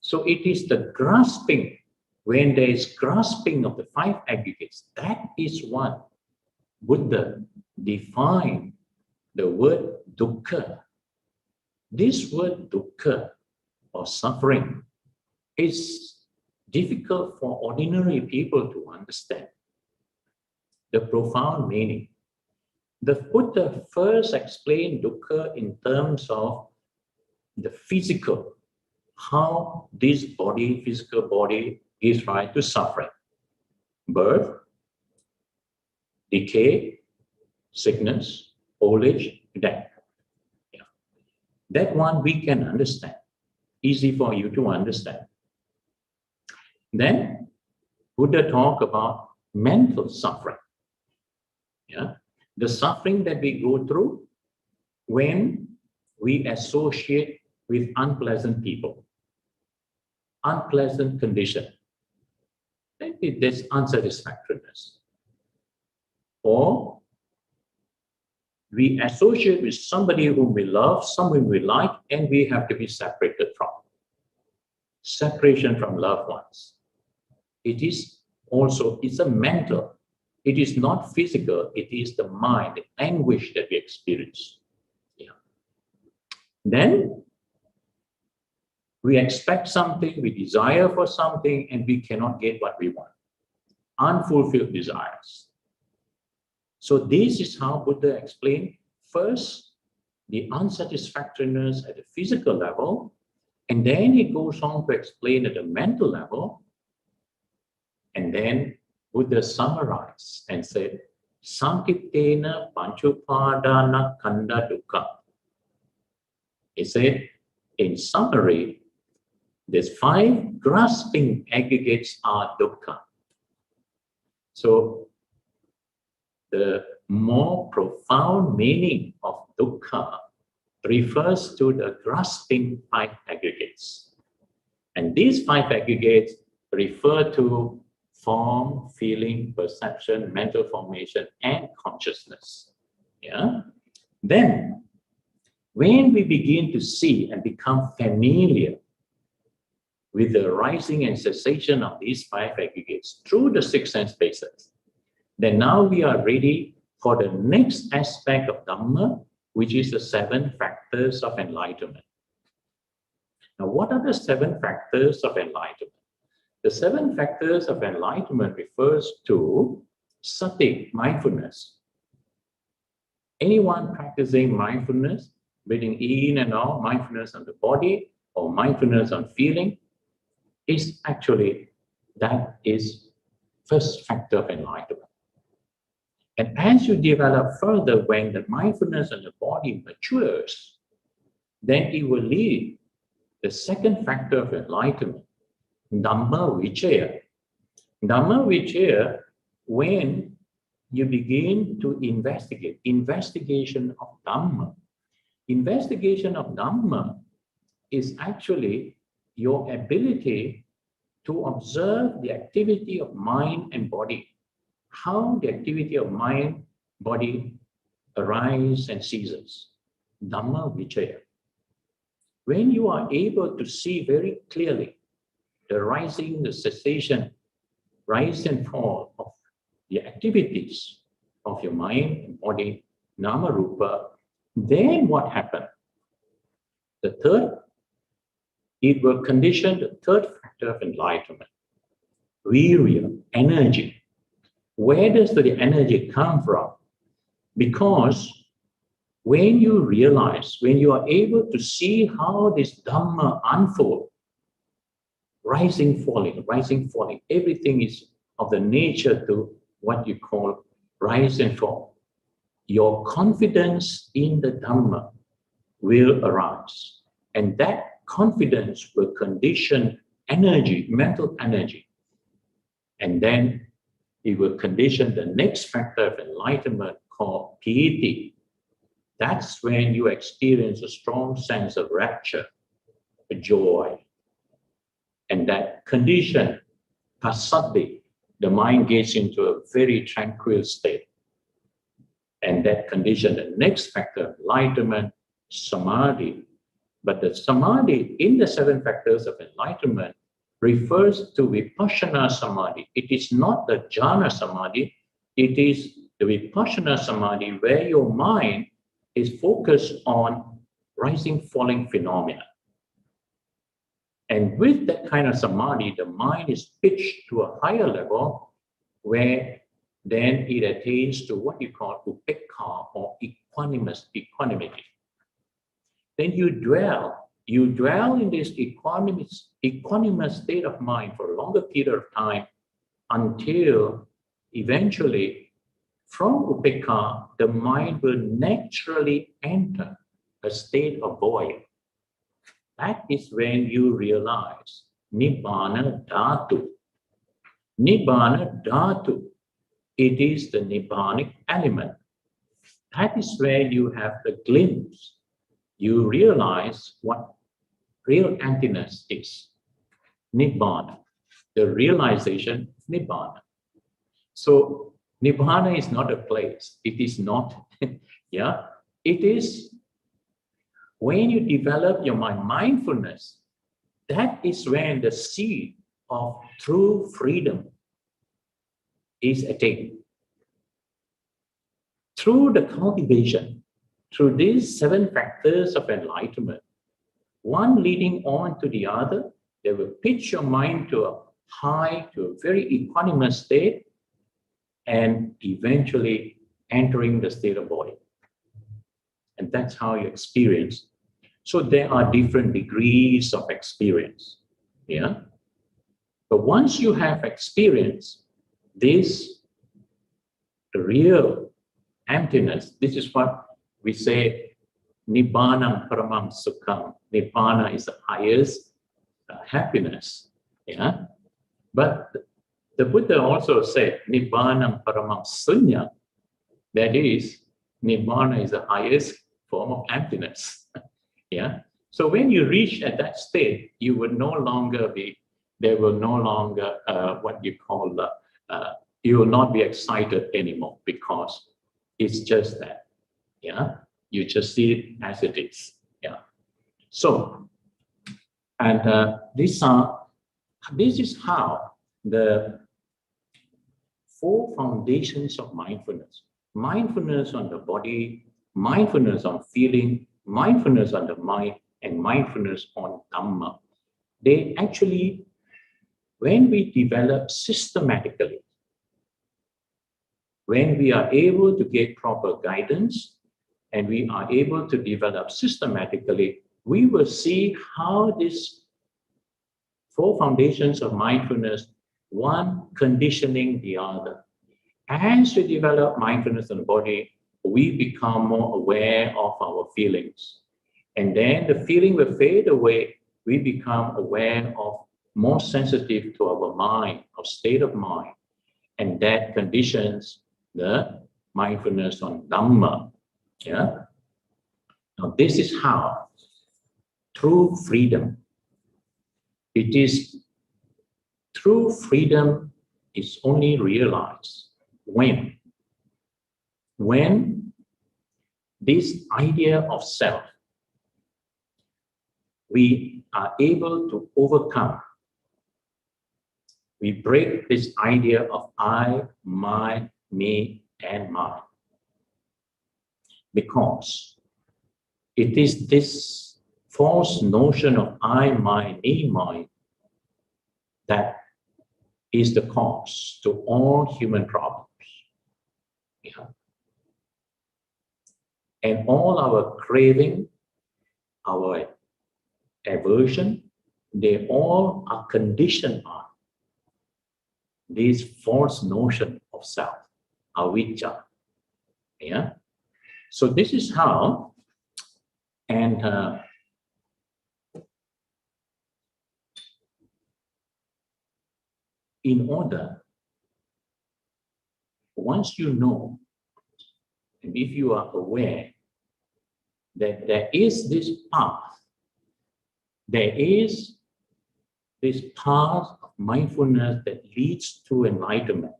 So it is the grasping, when there is grasping of the 5 aggregates, that is what Buddha defined the word dukkha. This word dukkha, or suffering, is difficult for ordinary people to understand the profound meaning. The Buddha first explained dukkha in terms of the physical, how this body, physical body, gives rise to suffering. Birth, decay, sickness, old age, death. Yeah. That one we can understand. Easy for you to understand. Then Buddha talked about mental suffering. Yeah. The suffering that we go through when we associate with unpleasant people, unpleasant condition. Maybe there's unsatisfactoriness. Or we associate with somebody whom we love, someone we like, and we have to be separated from. Separation from loved ones. It is also, it's a mental. It is not physical, it is the mind, the anguish that we experience. Yeah. Then we expect something, we desire for something, and we cannot get what we want. Unfulfilled desires. So this is how Buddha explained first the unsatisfactoriness at the physical level, and then he goes on to explain at the mental level, and then Buddha summarized and said, Sankitena Panchupadana Kanda Dukkha. He said, in summary, these 5 grasping aggregates are dukkha. So the more profound meaning of dukkha refers to the grasping 5 aggregates. And these 5 aggregates refer to form, feeling, perception, mental formation, and consciousness. Yeah. Then, when we begin to see and become familiar with the rising and cessation of these 5 aggregates through the 6 sense bases, then now we are ready for the next aspect of Dhamma, which is the 7 factors of enlightenment. Now, what are the 7 factors of enlightenment? The 7 factors of enlightenment refers to sati, mindfulness. Anyone practicing mindfulness, breathing in and out, mindfulness on the body, or mindfulness on feeling, is actually, that is first factor of enlightenment. And as you develop further, when the mindfulness on the body matures, then it will lead the second factor of enlightenment, Dhamma Vichaya. Dhamma Vichaya, when you begin to investigate, investigation of Dhamma. Investigation of Dhamma is actually your ability to observe the activity of mind and body, how the activity of mind, body arises and ceases. Dhamma Vichaya. When you are able to see very clearly the rising, the cessation, rise and fall of the activities of your mind and body, Nama Rupa, then what happened? The third, it will condition the third factor of enlightenment. Virya, energy. Where does the energy come from? Because when you realize, when you are able to see how this Dhamma unfolds, rising, falling, everything is of the nature to what you call rise and fall. Your confidence in the Dhamma will arise. And that confidence will condition energy, mental energy. And then it will condition the next factor of enlightenment called piti. That's when you experience a strong sense of rapture, a joy. And that condition, passaddhi, the mind gets into a very tranquil state. And that condition, the next factor, enlightenment, samadhi. But the samadhi in the seven factors of enlightenment refers to vipassana samadhi. It is not the jhana samadhi. It is the vipassana samadhi where your mind is focused on rising, falling phenomena. And with that kind of samadhi, the mind is pitched to a higher level where then it attains to what you call upekkha or equanimity. Then you dwell in this equanimous state of mind for a longer period of time until eventually from upekkha, the mind will naturally enter a state of void. That is when you realize Nibbana Dhatu. Nibbana Dhatu, it is the Nibbanic element. That is where you have the glimpse. You realize what real emptiness is. Nibbana, the realization of Nibbana. So Nibbana is not a place. It is not, yeah. It is when you develop your mindfulness, that is when the seed of true freedom is attained. Through the cultivation, through these seven factors of enlightenment, one leading on to the other, they will pitch your mind to a high, to a very equanimous state, and eventually entering the state of body. And that's how you experience. So there are different degrees of experience. Yeah. But once you have experienced this real emptiness, this is what we say, Nibbanam Paramam Sukham. Nibbana is the highest happiness. Yeah. But the Buddha also said, Nibbanam Paramam Sunya. That is, Nibbana is the highest form of emptiness. Yeah. So when you reach at that state, you will no longer be, there will no longer what you call, you will not be excited anymore because it's just that. Yeah. You just see it as it is. Yeah. So, and this is how the four foundations of mindfulness. Mindfulness on the body, mindfulness on feeling, mindfulness on the mind, and mindfulness on Dhamma. They actually, when we develop systematically, when we are able to get proper guidance and we are able to develop systematically, we will see how these four foundations of mindfulness, one conditioning the other. As we develop mindfulness in the body, we become more aware of our feelings. And then the feeling will fade away. We become aware of more sensitive to our mind, our state of mind, and that conditions the mindfulness on Dhamma. Yeah. Now this is how true freedom. It is true freedom is only realized when this idea of self, we are able to overcome. We break this idea of I, my, me, and mine. Because it is this false notion of I, my, me, mine that is the cause to all human problems. Yeah. And all our craving, our aversion, they all are conditioned on this false notion of self, avijja. Yeah. So this is how, and in order, once you know, and if you are aware that there is this path, there is this path of mindfulness that leads to enlightenment,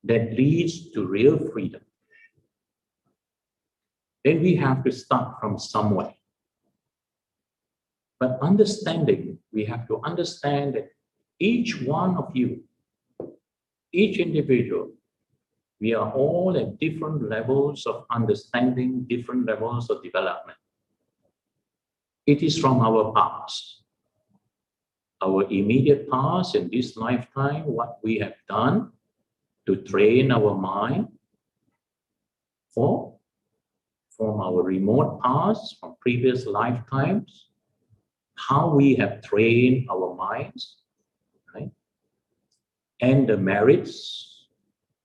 that leads to real freedom, then we have to start from somewhere. But understanding, we have to understand that each one of you, each individual, we are all at different levels of understanding, different levels of development. It is from our past, our immediate past in this lifetime, what we have done to train our mind, or from our remote past, from previous lifetimes, how we have trained our minds, right? And the merits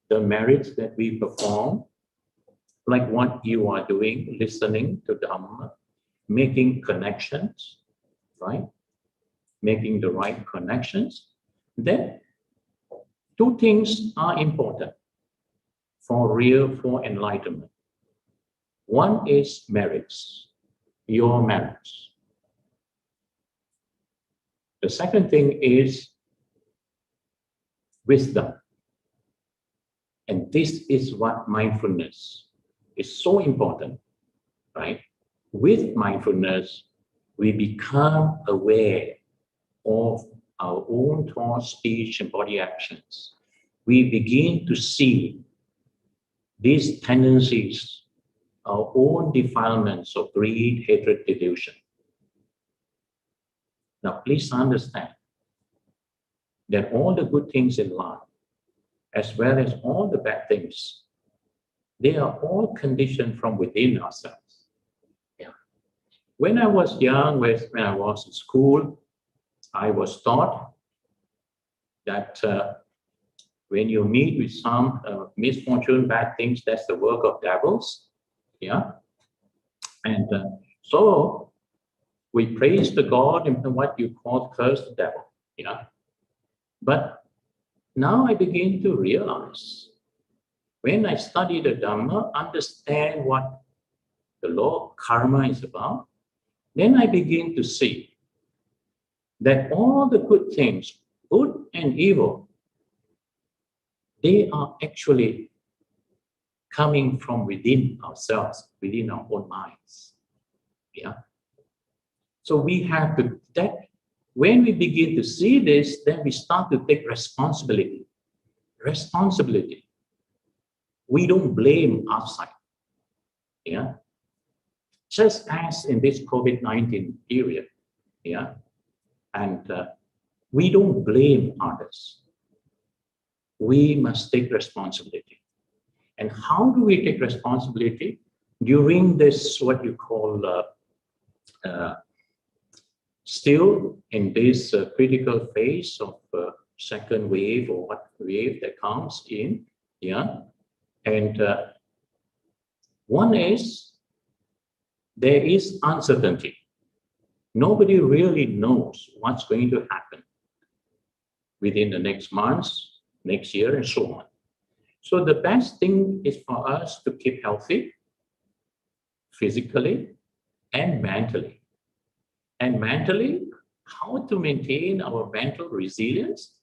that we perform, like what you are doing, listening to Dhamma, making connections, right? Making the right connections. Then two things are important for enlightenment. One is merits, your merits. The second thing is wisdom. And this is what mindfulness is so important, right? With mindfulness, we become aware of our own thoughts, speech, and body actions. We begin to see these tendencies, our own defilements of greed, hatred, delusion. Now, please understand that all the good things in life, as well as all the bad things, they are all conditioned from within ourselves. Yeah. When I was young, when I was in school, I was taught that when you meet with some misfortune, bad things, that's the work of devils. Yeah. And so we praise the God in what you call curse the devil. Yeah. But now I begin to realize, when I study the Dhamma, understand what the law of karma is about, then I begin to see that all the good things, good and evil, they are actually coming from within ourselves, within our own minds. Yeah. So we have to, that when we begin to see this, then we start to take responsibility. Responsibility. We don't blame outside. Yeah. Just as in this COVID-19 period. Yeah. And we don't blame others. We must take responsibility. And how do we take responsibility? During this, what you call, still in this critical phase of second wave, or what wave that comes in, yeah. And one is, there is uncertainty. Nobody really knows what's going to happen. within the next months, next year, and so on. So the best thing is for us to keep healthy, physically and mentally. And mentally, how to maintain our mental resilience?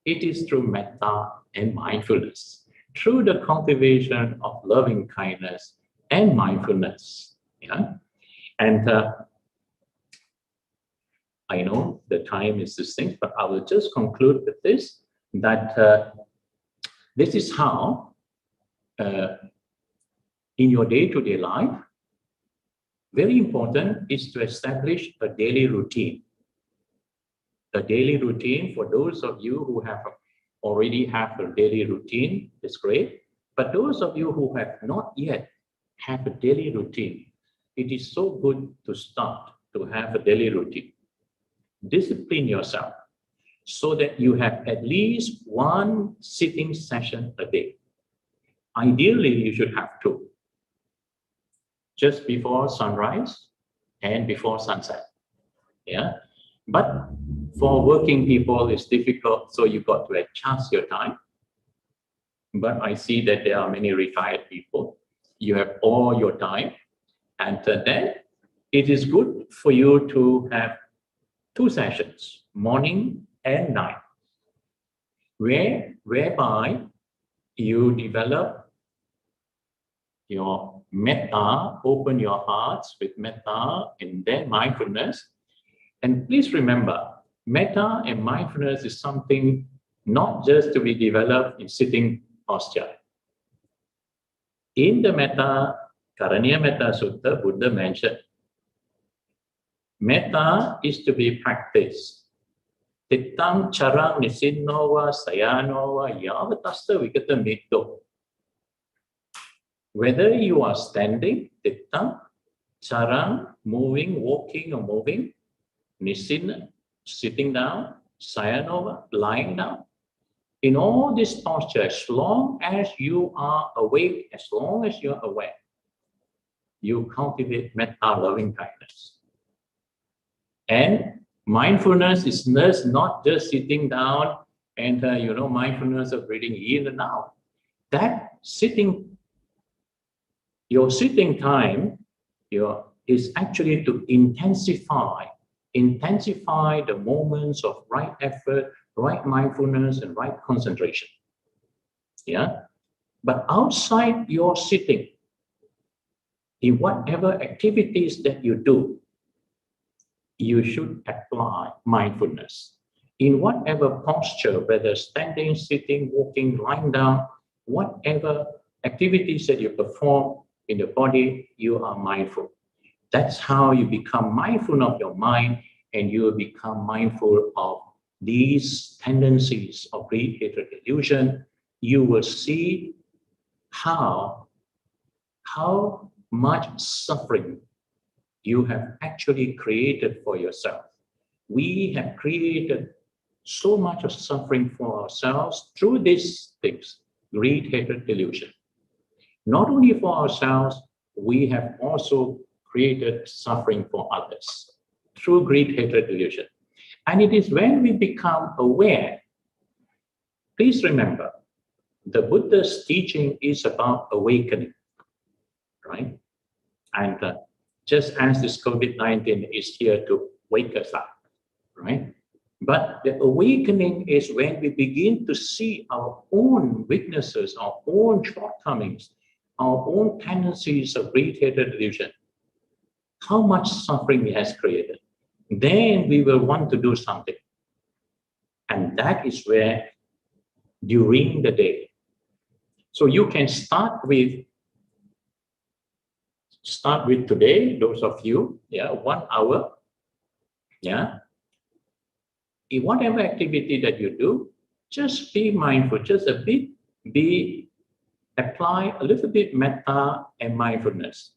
It is through metta and mindfulness, through the cultivation of loving kindness and mindfulness. Yeah? And I know the time is distinct, but I will just conclude with this, that this is how, in your day-to-day life, very important is to establish a daily routine. A daily routine, for those of you who have already have a daily routine, is great. But those of you who have not yet have a daily routine, it is so good to start to have a daily routine. Discipline yourself so that you have at least one sitting session a day. Ideally, you should have two. Just before sunrise and before sunset. Yeah. But for working people, it's difficult, so you got to adjust your time. But I see that there are many retired people. You have all your time, and then it is good for you to have two sessions, morning and night, whereby you develop your metta, open your hearts with metta and then mindfulness. And please remember, metta and mindfulness is something not just to be developed in sitting posture. In the Metta, Karaniya Metta Sutta, Buddha mentioned, metta is to be practiced. Tittang charang nisinnova sayanova yavatasta vikata mitto. Whether you are standing, tittang, charang, moving, walking or moving, nisin, sitting down, sayanova, lying down. In all this posture, as long as you are awake, as long as you are aware, you cultivate metta, loving kindness. And mindfulness is not just sitting down and mindfulness of breathing in and out. That your sitting time is actually to intensify the moments of right effort, right mindfulness, and right concentration. Yeah. But outside your sitting, in whatever activities that you do, you should apply mindfulness. In whatever posture, whether standing, sitting, walking, lying down, whatever activities that you perform in the body, you are mindful. That's how you become mindful of your mind, and you will become mindful of these tendencies of greed, hatred, delusion. You will see how much suffering you have actually created for yourself. We have created so much of suffering for ourselves through these things, greed, hatred, delusion. Not only for ourselves, we have also created suffering for others through greed, hatred, delusion. And it is when we become aware, please remember, the Buddha's teaching is about awakening, right? And just as this COVID-19 is here to wake us up, right? But the awakening is when we begin to see our own weaknesses, our own shortcomings, our own tendencies of greed, hatred, delusion, how much suffering it has created. Then we will want to do something. And that is where, during the day, so you can start with today, those of you, 1 hour, in whatever activity that you do, just be mindful, just a bit, apply a little bit metta and mindfulness.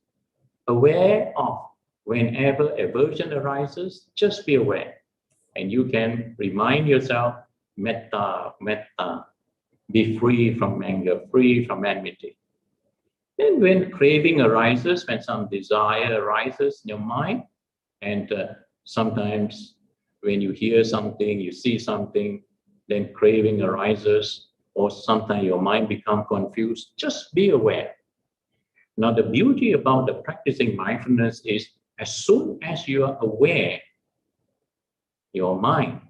Aware of whenever aversion arises, just be aware. And you can remind yourself, metta, metta, be free from anger, free from enmity. Then when craving arises, when some desire arises in your mind, and sometimes when you hear something, you see something, then craving arises, or sometimes your mind becomes confused. Just be aware. Now, the beauty about the practicing mindfulness is as soon as you are aware, your mind,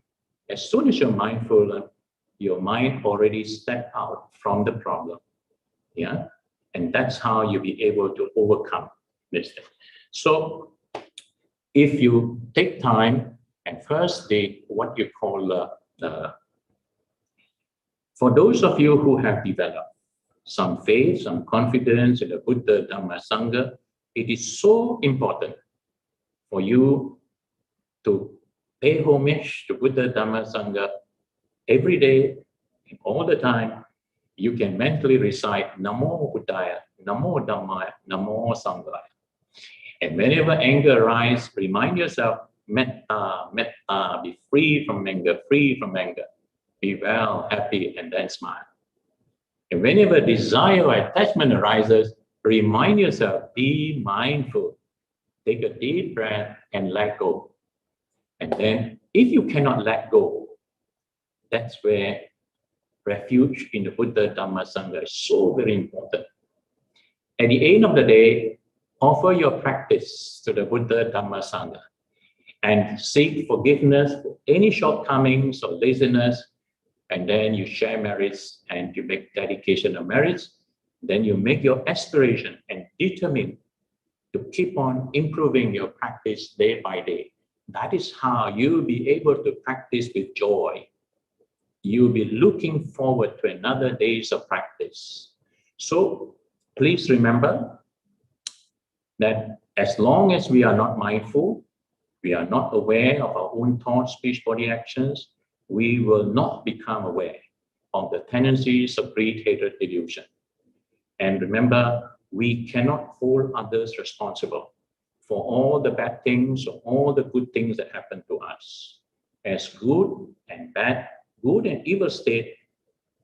as soon as you're mindful, your mind already stepped out from the problem. Yeah. And that's how you'll be able to overcome this thing. So if you take time and first what you call for those of you who have developed some faith, some confidence in the Buddha, Dhamma, Sangha, it is so important for you to pay homage to Buddha, Dhamma, Sangha every day, all the time. You can mentally recite Namo Buddhaya, Namo Dhammaya, Namo Sanghaya. And whenever anger arises, remind yourself, Metta, Metta, be free from anger, free from anger. Be well, happy, and then smile. And whenever desire or attachment arises, remind yourself, be mindful. Take a deep breath and let go. And then, if you cannot let go, that's where refuge in the Buddha, Dhamma, Sangha is so very important. At the end of the day, offer your practice to the Buddha, Dhamma, Sangha and seek forgiveness for any shortcomings or laziness. And then you share merits and you make dedication of merits. Then you make your aspiration and determine to keep on improving your practice day by day. That is how you'll be able to practice with joy. You'll be looking forward to another days of practice. So please remember that as long as we are not mindful, we are not aware of our own thoughts, speech, body actions, we will not become aware of the tendencies of greed, hatred, delusion. And remember, we cannot hold others responsible for all the bad things or all the good things that happen to us. As good and bad, good and evil state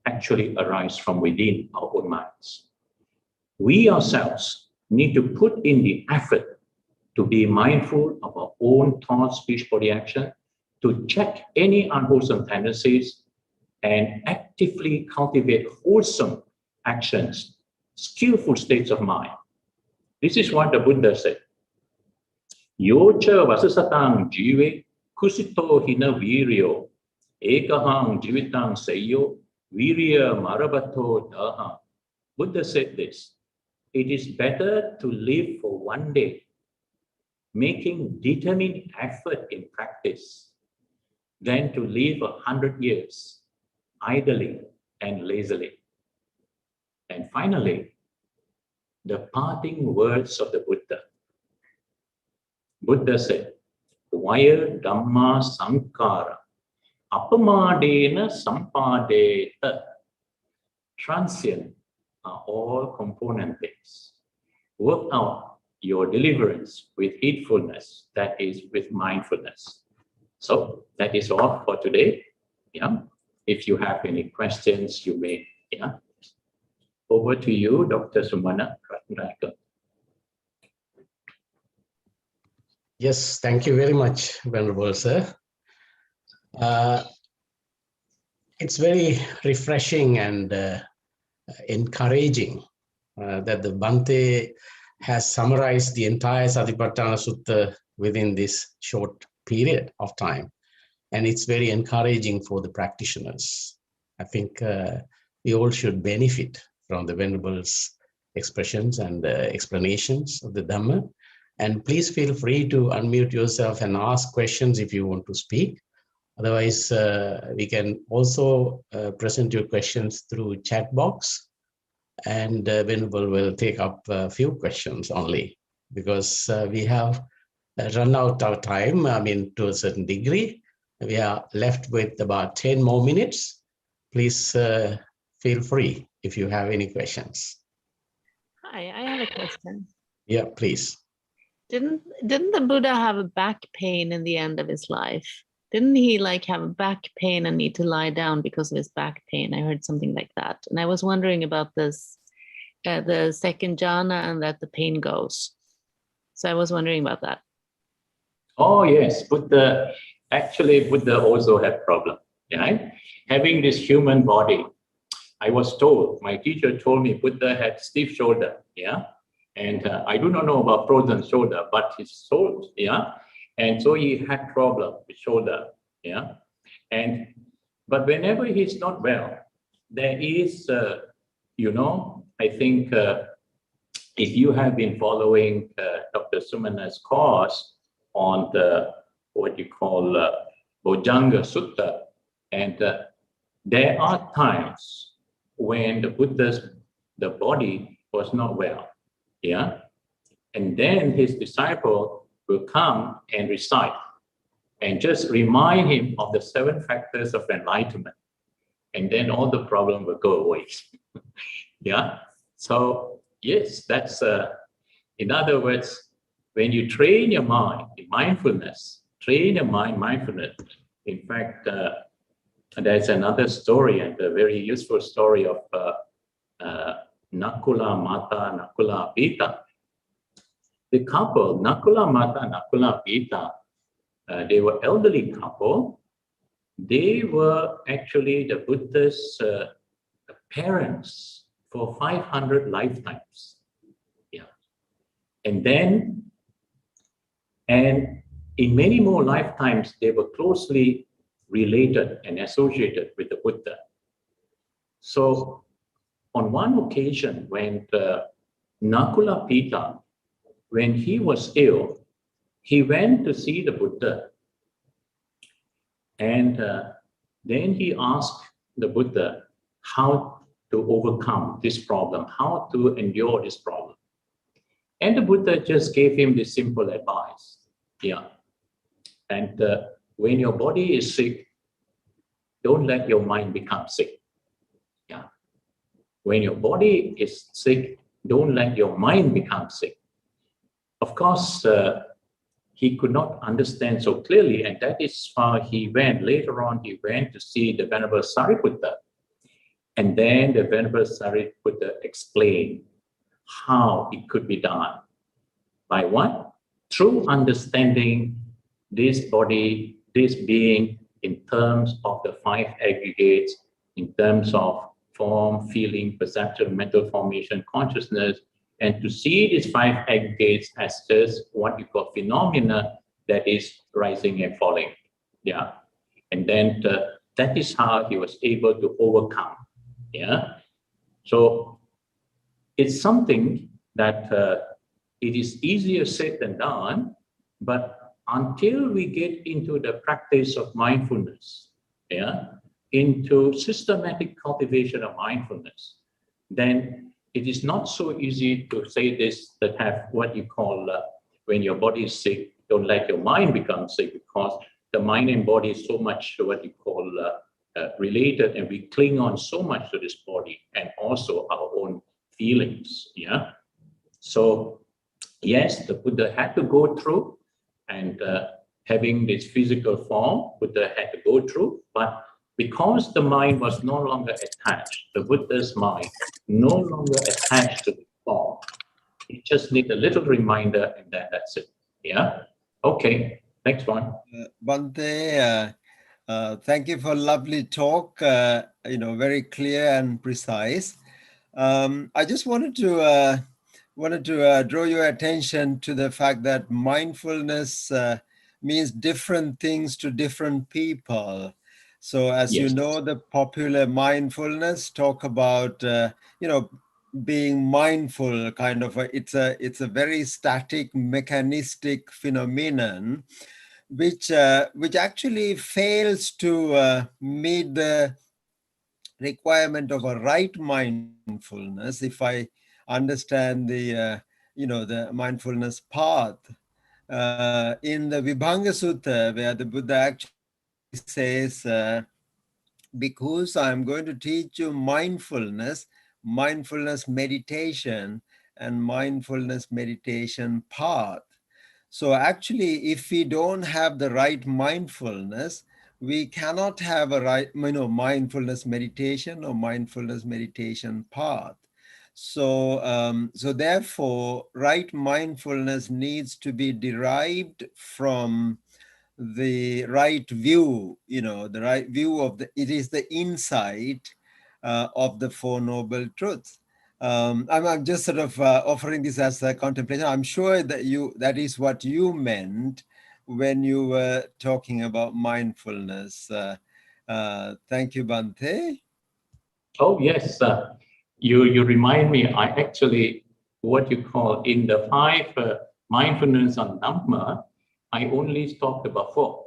actually arise from within our own minds. We ourselves need to put in the effort to be mindful of our own thoughts, speech, body action, to check any unwholesome tendencies and actively cultivate wholesome actions, skillful states of mind. This is what the Buddha said. Yocha vasasatang jive kusito hina viryo ekahang jivitang seyo virya marabato daha. Buddha said this. It is better to live for one day, making determined effort in practice, than to live 100 years idly and lazily. And finally, the parting words of the Buddha. Buddha said, Vaya Dhamma Sankara Apamadena Sampadeta. Transient are all component things. Work out your deliverance with heedfulness, that is with mindfulness. So that is all for today. Yeah. If you have any questions, you may. Yeah. Over to you, Dr. Sumana Ratnayake. Yes, thank you very much, Venerable Sir. It's very refreshing and encouraging that the Bhante has summarized the entire Satipatthana Sutta within this short period of time. And it's very encouraging for the practitioners. I think we all should benefit from the Venerable's expressions and explanations of the Dhamma. And please feel free to unmute yourself and ask questions if you want to speak. Otherwise, we can also present your questions through chat box. And Venerable will take up a few questions only, because we have run out of time, I mean, to a certain degree. We are left with about 10 more minutes. Please feel free if you have any questions. Hi, I have a question. Yeah, please. Didn't the Buddha have a back pain in the end of his life? Didn't he like have a back pain and need to lie down because of his back pain? I heard something like that. And I was wondering about this, the second jhana, and that the pain goes. So I was wondering about that. Oh yes, Buddha also had problem. right? Having this human body, I was told, my teacher told me Buddha had stiff shoulder, yeah? And I do not know about frozen shoulder, but his soul, yeah? And so he had problem with shoulder, yeah? But whenever he's not well, there is, I think if you have been following Dr. Sumana's course on the, what you call Bojjhanga Sutta, and there are times when the body was not well, yeah? And then his disciple will come and recite and just remind him of the 7 factors of enlightenment. And then all the problem will go away. Yeah. So yes, that's in other words, when you train your mind in mindfulness, train your mind mindfulness. In fact, there's another story, and a very useful story of Nakula Mata, Nakula Pita. The couple, Nakula Mata, Nakula Pita, they were elderly couple. They were actually the Buddha's parents for 500 lifetimes. Yeah. And in many more lifetimes, they were closely related and associated with the Buddha. So on one occasion, when Nakula Pita, when he was ill, he went to see the Buddha. And then he asked the Buddha how to overcome this problem, how to endure this problem. And the Buddha just gave him this simple advice. Yeah. And when your body is sick, don't let your mind become sick. Yeah. When your body is sick, don't let your mind become sick. Of course, he could not understand so clearly, and that is why he went, later on, he went to see the Venerable Sariputta. And then the Venerable Sariputta explained how it could be done. By what? Through understanding this body, this being, in terms of the 5 aggregates, in terms of form, feeling, perception, mental formation, consciousness, and to see these 5 aggregates as just what you call phenomena that is rising and falling. Yeah. And then that is how he was able to overcome. Yeah. So it's something that it is easier said than done, but until we get into the practice of mindfulness, yeah, into systematic cultivation of mindfulness, then it is not so easy to say this, that have what you call, when your body is sick, don't let your mind become sick, because the mind and body is so much what you call related, and we cling on so much to this body and also our own feelings. Yeah. So yes, the Buddha had to go through, and having this physical form, Buddha had to go through, but because the mind was no longer attached, the Buddha's mind no longer attached to the form, you just need a little reminder, and then that's it. Yeah. Okay. Next one. Bhante, thank you for lovely talk. Very clear and precise. I just wanted to draw your attention to the fact that mindfulness means different things to different people. So as Yes. you know, the popular mindfulness talk about being mindful, kind of it's a very static, mechanistic phenomenon, which actually fails to meet the requirement of a right mindfulness. If I understand the the mindfulness path in the Vibhanga Sutta, where the Buddha actually says, because I'm going to teach you mindfulness meditation, and mindfulness meditation path. So actually, if we don't have the right mindfulness, we cannot have a right, mindfulness meditation or mindfulness meditation path. So, so therefore, right mindfulness needs to be derived from the right view, the right view of it is the insight of the Four Noble Truths. I'm just sort of offering this as a contemplation. I'm sure that that is what you meant when you were talking about mindfulness. Thank you, Bhante. Oh, yes. You remind me, I actually, what you call in the 5 mindfulness on Dhamma, I only talked about 4.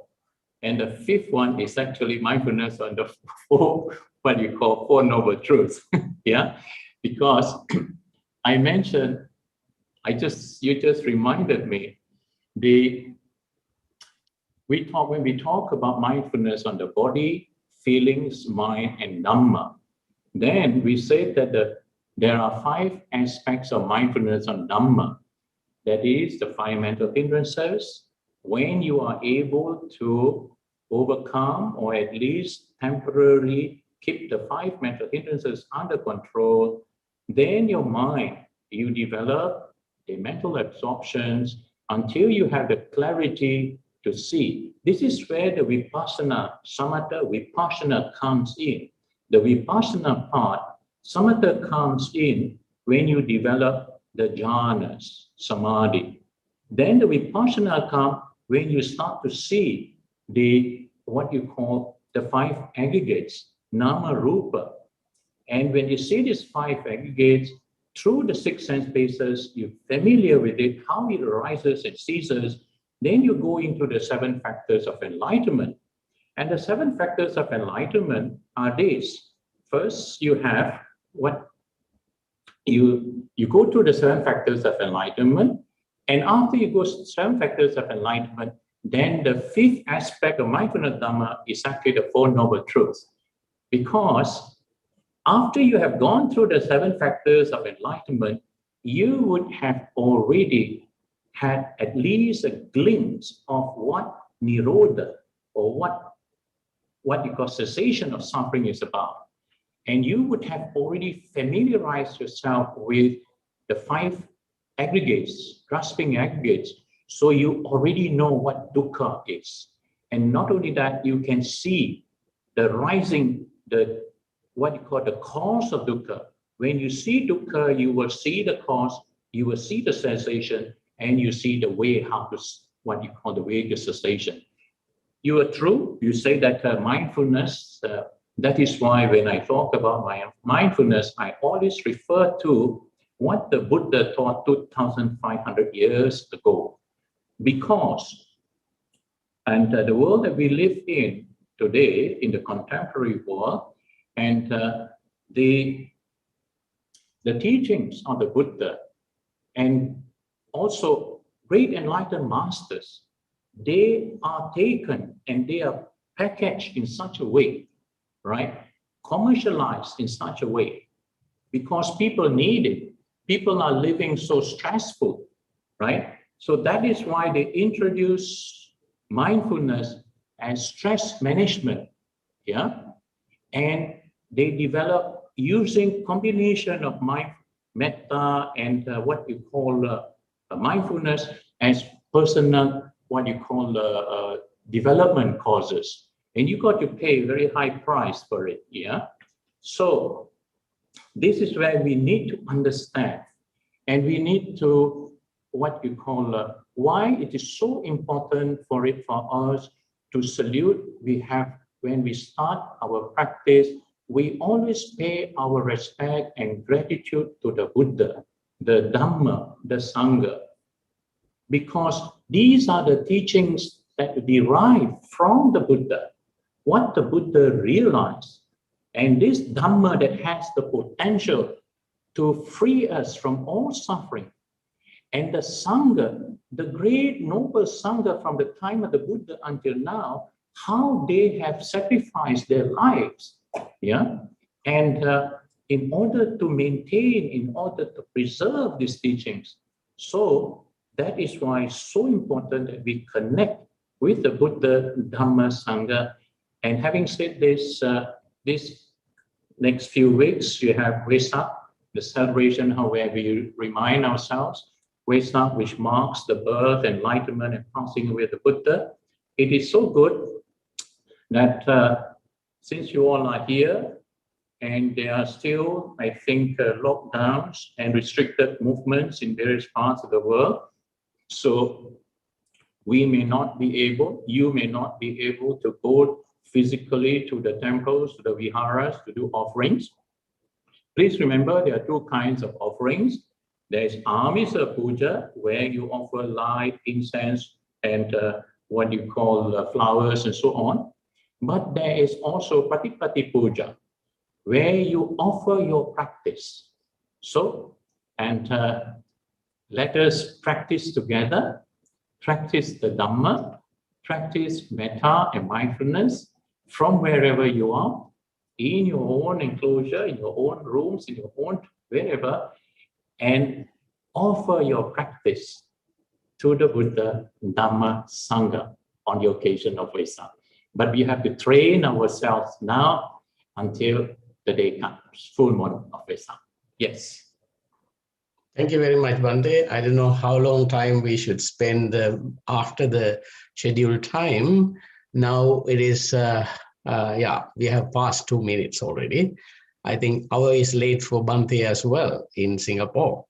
And the 5th one is actually mindfulness on the 4, what you call 4 noble truths. Yeah, because I mentioned, you just reminded me, when we talk about mindfulness on the body, feelings, mind, and Dhamma, then we say that there are 5 aspects of mindfulness on Dhamma. That is the 5 mental hindrances. When you are able to overcome or at least temporarily keep the 5 mental hindrances under control, then your mind, you develop the mental absorptions until you have the clarity to see. This is where the vipassana, samatha vipassana comes in. The vipassana part, samatha comes in when you develop the jhanas, samadhi. Then the vipassana comes when you start to see what you call the 5 aggregates, nama, rupa. And when you see these 5 aggregates, through the 6 sense bases, you're familiar with it, how it arises and ceases, then you go into the 7 factors of enlightenment. And the 7 factors of enlightenment are these. First, you have what you go through the 7 factors of enlightenment, and after you go 7 factors of enlightenment, then the 5th aspect of mindfulness Dhamma is actually the 4 noble truths. Because after you have gone through the 7 factors of enlightenment, you would have already had at least a glimpse of what nirodha, or what you call cessation of suffering is about. And you would have already familiarized yourself with the 5 aggregates, grasping aggregates, so you already know what dukkha is. And not only that, you can see the rising, what you call the cause of dukkha. When you see dukkha, you will see the cause, you will see the cessation, and you see the way how to, what you call the way to cessation. You are true. You say that mindfulness, that is why when I talk about my mindfulness, I always refer to what the Buddha taught 2,500 years ago. Because, and the world that we live in today, in the contemporary world, and the teachings of the Buddha, and also great enlightened masters, they are taken and they are packaged in such a way, right? Commercialized in such a way, because people need it. People are living so stressful, right? So that is why they introduce mindfulness and stress management, yeah? And they develop using combination of metta and what you call mindfulness as personal, what you call development courses. And you got to pay a very high price for it, yeah? So this is where we need to understand, and we need to, what you call, why it is so important for us to salute. We have, when we start our practice, we always pay our respect and gratitude to the Buddha, the Dhamma, the Sangha, because these are the teachings that derive from the Buddha, what the Buddha realized. And this Dhamma that has the potential to free us from all suffering. And the Sangha, the great noble Sangha from the time of the Buddha until now, how they have sacrificed their lives, yeah? And in order to maintain, in order to preserve these teachings. So that is why it's so important that we connect with the Buddha, Dhamma, Sangha. And having said this, this next few weeks, you have Vesak, the celebration, however we remind ourselves, Vesak, which marks the birth, enlightenment, and passing away of the Buddha. it is so good that since you all are here and there are still, I think, lockdowns and restricted movements in various parts of the world, so we may not be able, you may not be able to go physically to the temples, to the viharas to do offerings. Please remember there are two kinds of offerings. There is Amisa Puja, where you offer light, incense, and what you call flowers and so on. But there is also Patipati Puja, where you offer your practice. So, and let us practice together, practice the Dhamma, practice Metta and mindfulness from wherever you are, in your own enclosure, in your own rooms, in your own wherever, and offer your practice to the Buddha, Dhamma, Sangha on the occasion of Vesak. But we have to train ourselves now until the day comes, full moon of Vesak. Yes. Thank you very much, Bhante. I don't know how long time we should spend after the scheduled time. Now it is, yeah, we have passed 2 minutes already. I think hour is late for Bhante as well in Singapore.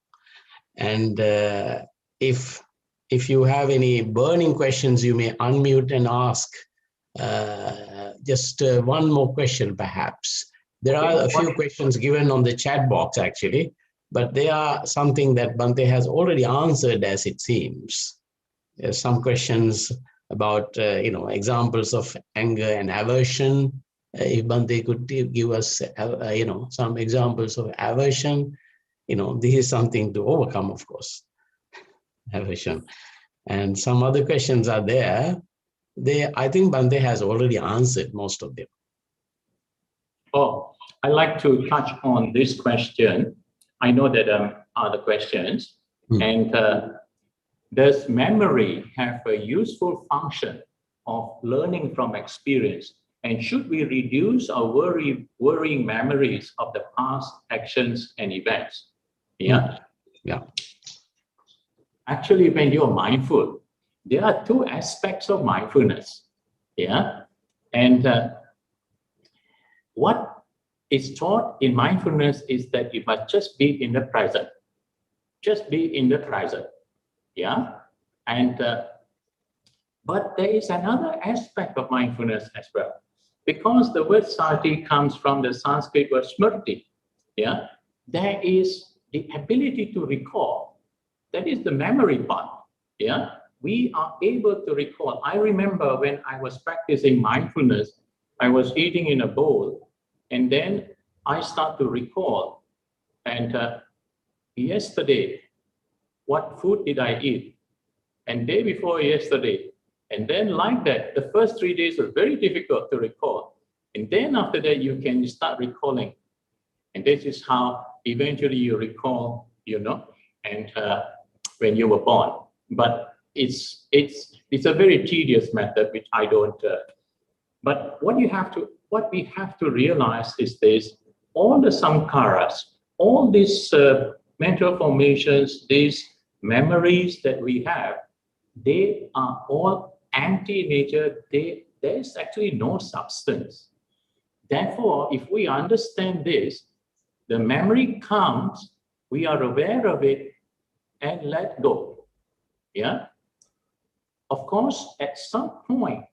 And if you have any burning questions, you may unmute and ask just one more question perhaps. There are a few questions given on the chat box actually, but they are something that Bhante has already answered as it seems. There's some questions about, examples of anger and aversion. If Bhante could give us, some examples of aversion, this is something to overcome, of course, aversion. And some other questions are there. I think Bhante has already answered most of them. Oh, I'd like to touch on this question. I know that other questions. And does memory have a useful function of learning from experience? And should we reduce our worrying memories of the past actions and events? Yeah. Yeah. Actually, when you're mindful, there are two aspects of mindfulness. Yeah. And what is taught in mindfulness is that you must just be in the present. Just be in the present. Yeah. And but there is another aspect of mindfulness as well. Because the word sati comes from the Sanskrit word smriti. Yeah. There is the ability to recall. That is the memory part. Yeah. We are able to recall. I remember when I was practicing mindfulness, I was eating in a bowl, and then I start to recall. And yesterday, what food did I eat? And day before yesterday. And then like that, the first 3 days were very difficult to recall. And then after that, you can start recalling. And this is how eventually you recall, and when you were born. But it's a very tedious method, which I don't. But what we have to realize is this: all the sankharas, all these mental formations, these memories that we have, they are all empty in nature. There is actually no substance. Therefore, if we understand this, the memory comes, we are aware of it, and let go. Yeah. Of course, at some point,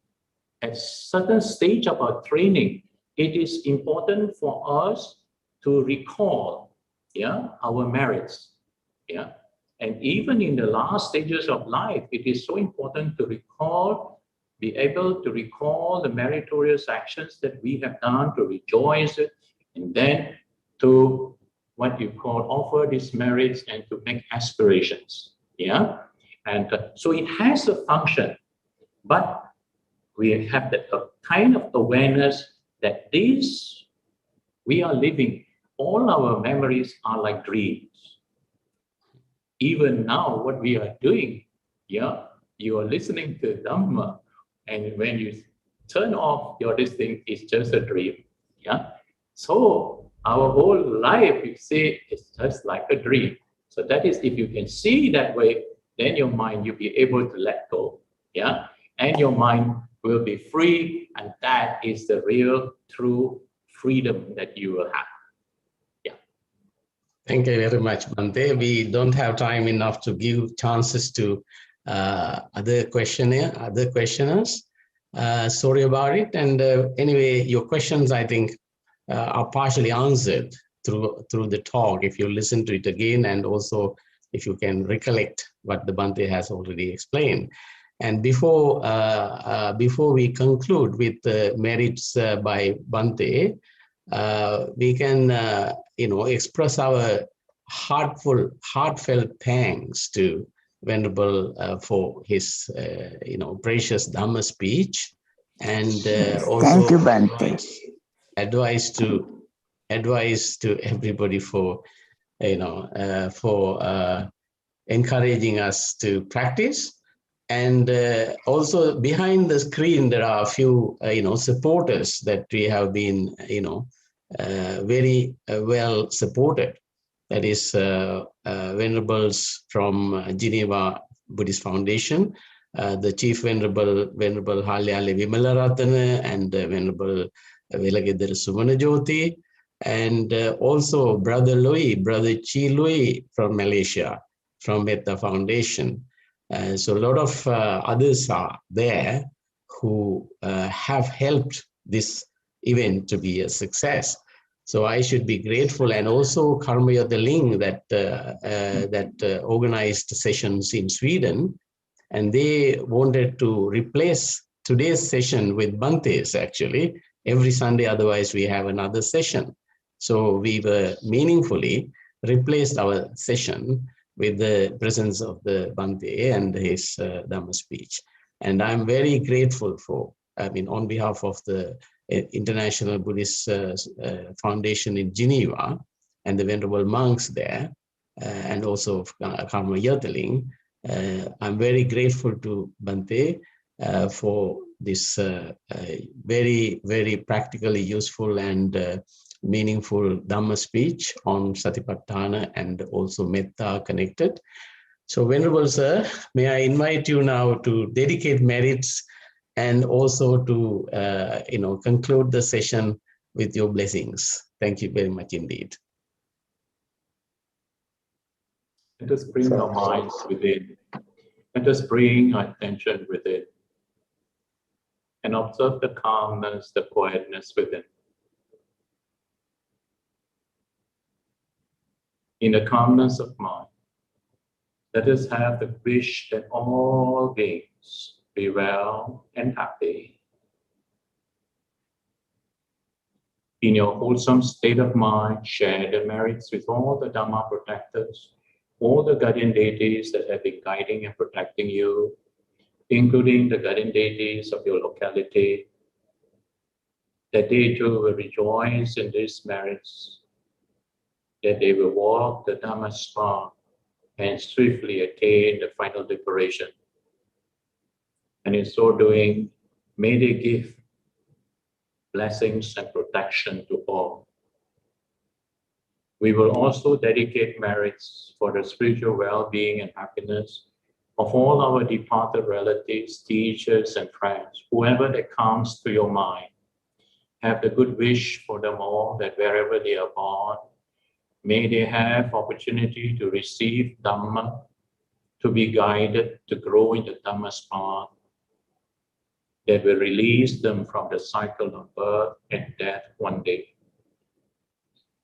at certain stage of our training, it is important for us to recall, our merits. Yeah. And even in the last stages of life, it is so important to recall, be able to recall the meritorious actions that we have done, to rejoice it, and then to what you call offer these merits and to make aspirations. Yeah. And so it has a function, but we have that kind of awareness that we are living, all our memories are like dreams. Even now, what we are doing, you are listening to Dhamma, and when you turn off your listening, it's just a dream. Yeah. So our whole life, you see, is just like a dream. So that is, if you can see that way, then your mind, you'll be able to let go. Yeah. and your mind will be free, and that is the real true freedom that you will have. Thank you very much, Bhante. We don't have time enough to give chances to other questioners. Sorry about it. And anyway, your questions, I think, are partially answered through the talk, if you listen to it again, and also if you can recollect what the Bhante has already explained. And before we conclude with the merits by Bhante, we can express our heartfelt thanks to Venerable for his precious Dhamma speech, and also thank you, Bhante. advice to everybody for encouraging us to practice. And also behind the screen there are a few supporters that we have been very well supported. That is Venerables from Geneva Buddhist Foundation, the Chief Venerable Halyale Vimalaratana, and Venerable Velagedara Sumanajoti, and also Brother Chi Louis from Malaysia, from Metta Foundation. So a lot of others are there who have helped this event to be a success. So I should be grateful, and also Karma Yoga Ling that organized sessions in Sweden, and they wanted to replace today's session with Bhante's actually every Sunday. Otherwise, we have another session. So we were meaningfully replaced our session with the presence of the Bhante and his Dhamma speech. And I'm very grateful for, on behalf of the International Buddhist Foundation in Geneva and the Venerable monks there, and also Karma Yoga, I'm very grateful to Bhante for this very, very practically useful and meaningful Dhamma speech on Satipatthana and also Metta connected. So Venerable Sir, may I invite you now to dedicate merits and also to conclude the session with your blessings. Thank you very much indeed. Let us bring our minds within. Let us bring our attention within and observe the calmness, the quietness within. In the calmness of mind, let us have the wish that all beings be well and happy. In your wholesome state of mind, share the merits with all the Dhamma protectors, all the guardian deities that have been guiding and protecting you, including the guardian deities of your locality, that they too will rejoice in these merits, that they will walk the Dhamma's path and swiftly attain the final liberation. And in so doing, may they give blessings and protection to all. We will also dedicate merits for the spiritual well-being and happiness of all our departed relatives, teachers, and friends, whoever that comes to your mind. Have the good wish for them all, that wherever they are born, may they have opportunity to receive Dhamma, to be guided, to grow in the Dhamma's path, that will release them from the cycle of birth and death one day.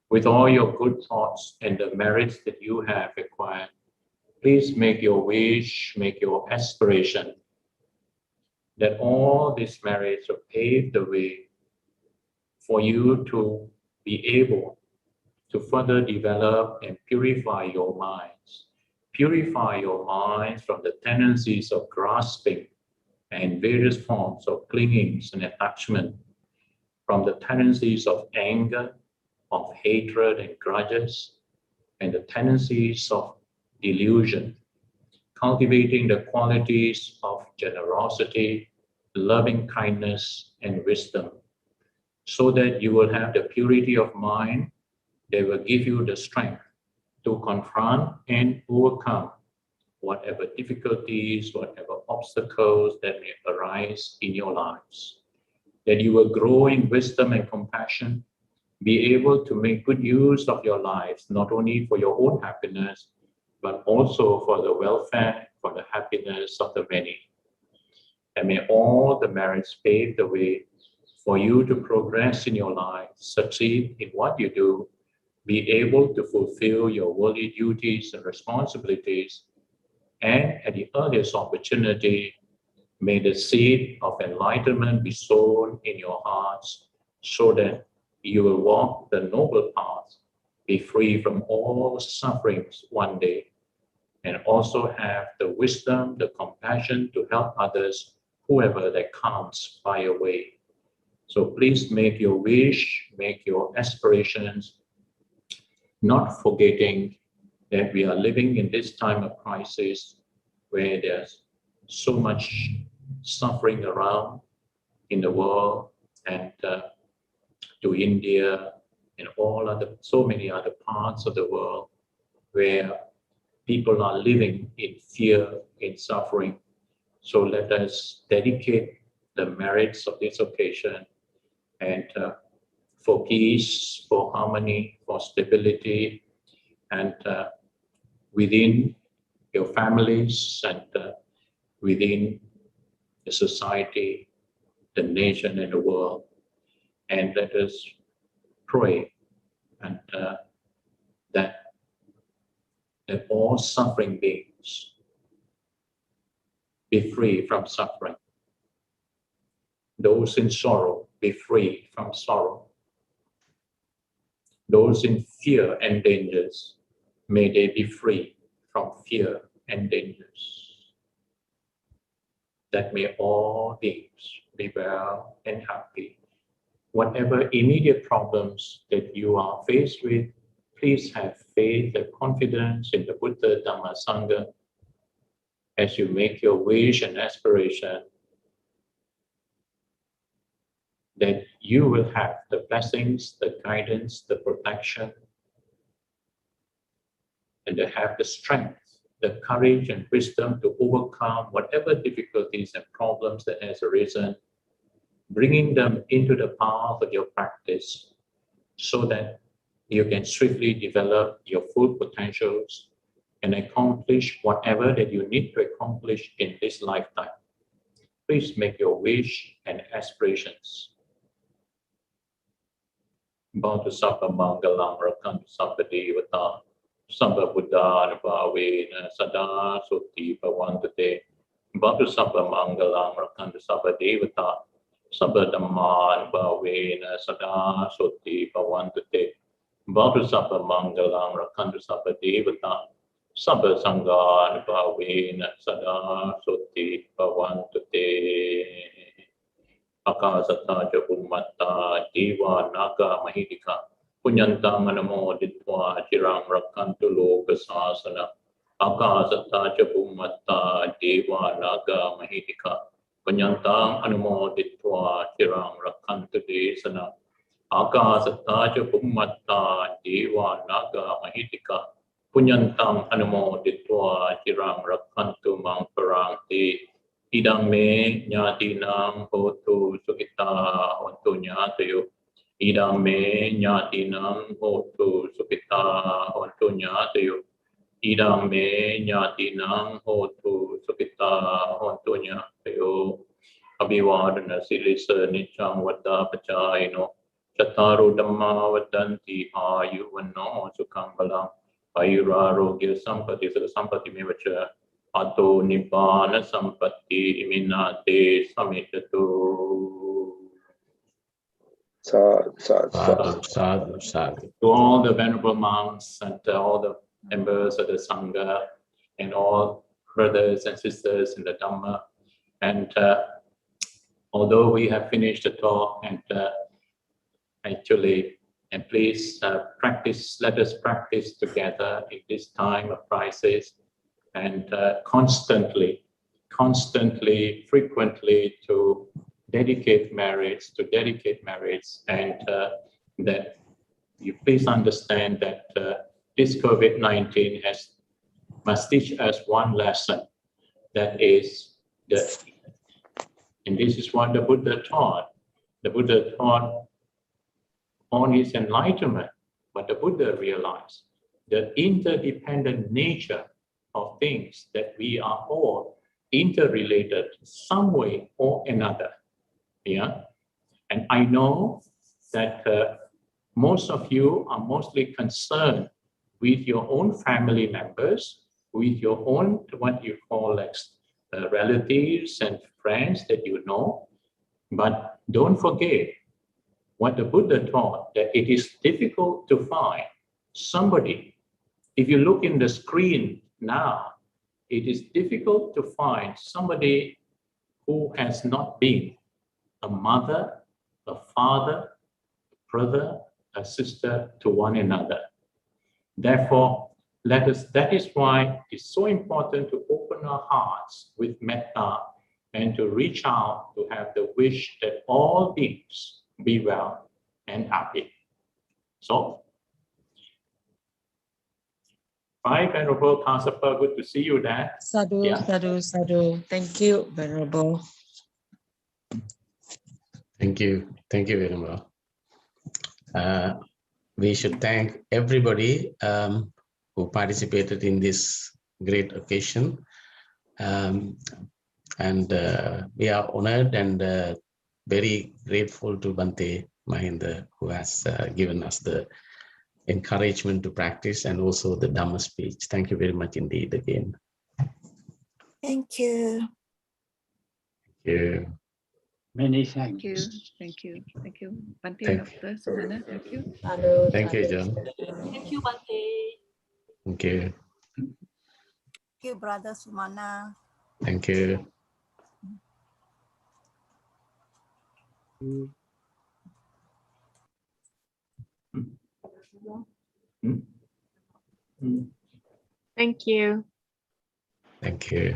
With all your good thoughts and the merits that you have acquired, please make your wish, make your aspiration, that all these merits will pave the way for you to be able to further develop and purify your minds. Purify your minds from the tendencies of grasping and various forms of clingings and attachment, from the tendencies of anger, of hatred and grudges, and the tendencies of delusion, cultivating the qualities of generosity, loving kindness, and wisdom, so that you will have the purity of mind that will give you the strength to confront and overcome whatever difficulties, whatever obstacles that may arise in your lives. That you will grow in wisdom and compassion, be able to make good use of your lives, not only for your own happiness, but also for the welfare, for the happiness of the many. And may all the merits pave the way for you to progress in your life, succeed in what you do, be able to fulfill your worldly duties and responsibilities, and at the earliest opportunity, may the seed of enlightenment be sown in your hearts so that you will walk the noble path, be free from all sufferings one day, and also have the wisdom, the compassion to help others, whoever that comes by your way. So please make your wish, make your aspirations, not forgetting that we are living in this time of crisis where there's so much suffering around in the world, and to India and so many other parts of the world where people are living in fear, in suffering. So let us dedicate the merits of this occasion and for peace, for harmony, for stability, and within your families and within the society, the nation, and the world. And let us pray and that all suffering beings be free from suffering. Those in sorrow be free from sorrow. Those in fear and dangers, may they be free from fear and dangers. That may all beings be well and happy. Whatever immediate problems that you are faced with, please have faith and confidence in the Buddha, Dhamma, Sangha as you make your wish and aspiration that you will have the blessings, the guidance, the protection, and to have the strength, the courage and wisdom to overcome whatever difficulties and problems that has arisen, bringing them into the path of your practice so that you can swiftly develop your full potentials and accomplish whatever that you need to accomplish in this lifetime. Please make your wish and aspirations. Bhavatu Sabba Mangalam Rakantu Sabba Devata Sabba Buddha Anubhavena Sada Sutti Bhavantate Bhavatu Sabba Mangalam Rakantu Sabba Devata Sabba Dhamma Anubhavena Sada Sutti Bhavantate Bhavatu Sabba Mangalam Rakantu Sabba Devata Sabba Sangha Anubhavena Sada Sutti Bhavantate Akasata Jabumata Diva Naga Mahidika Punyantang Anamo Ditwa Chirang Rakantu Loka Sasana Akasata Jabumata Diva Naga Mahidika Punyantang Anamo Ditwa Chirang Rakantu Desana Akasata Jabumata Diva Naga Mahidika Punyantang Anamo Ditwa Chirang Rakantu Mangparangti Idang me nyatinam hotu sukita hontu nyatayo. Idang me nyatinam hotu sukita hontu nyatayo. Idang me nyatinam hotu sukita hontu nyatayo. Abhivadana silisa nichang vada pachayino. Chataru dhamma vadanti ayuvano sukham balam. Ayurarogya sampati sampati mevacha. Ato Nibbana Sampatti Iminate Samitatu. Sadhu, sadhu, sadhu. To all the venerable monks and all the members of the Sangha and all brothers and sisters in the Dhamma. And although we have finished the talk and please practice, let us practice together in this time of crisis. And constantly, frequently to dedicate merits, and that you please understand that this COVID-19 has must teach us one lesson. That is and this is what the Buddha taught. The Buddha taught on his enlightenment, but the Buddha realized the interdependent nature of things, that we are all interrelated some way or another. Yeah, and I know that most of you are mostly concerned with your own family members, with your own, what you call like relatives and friends that you know. But don't forget what the Buddha taught, that it is difficult to find somebody. If you look in the screen now, it is difficult to find somebody who has not been a mother, a father, a brother, a sister to one another. Therefore, that is why it's so important to open our hearts with metta and to reach out to have the wish that all beings be well and happy. So, bye, Venerable Kasapa. Good to see you there. Sadhu, Yeah. sadhu, sadhu. Thank you, Venerable. Thank you. Thank you very much. We should thank everybody who participated in this great occasion. And we are honored and very grateful to Bhante Mahinda, who has given us the encouragement to practice and also the Dhamma speech. Thank you very much indeed again. Thank you. Thank you. Many thanks. Thank you. Thank you. Thank you. Bhante, Thank Dr. Sumana, thank you. Sadhu, Thank you, sadhu, John. sadhu. Thank you, Bhante. Thank you. Thank you, Brother Sumana. Thank you. Thank you. Thank you.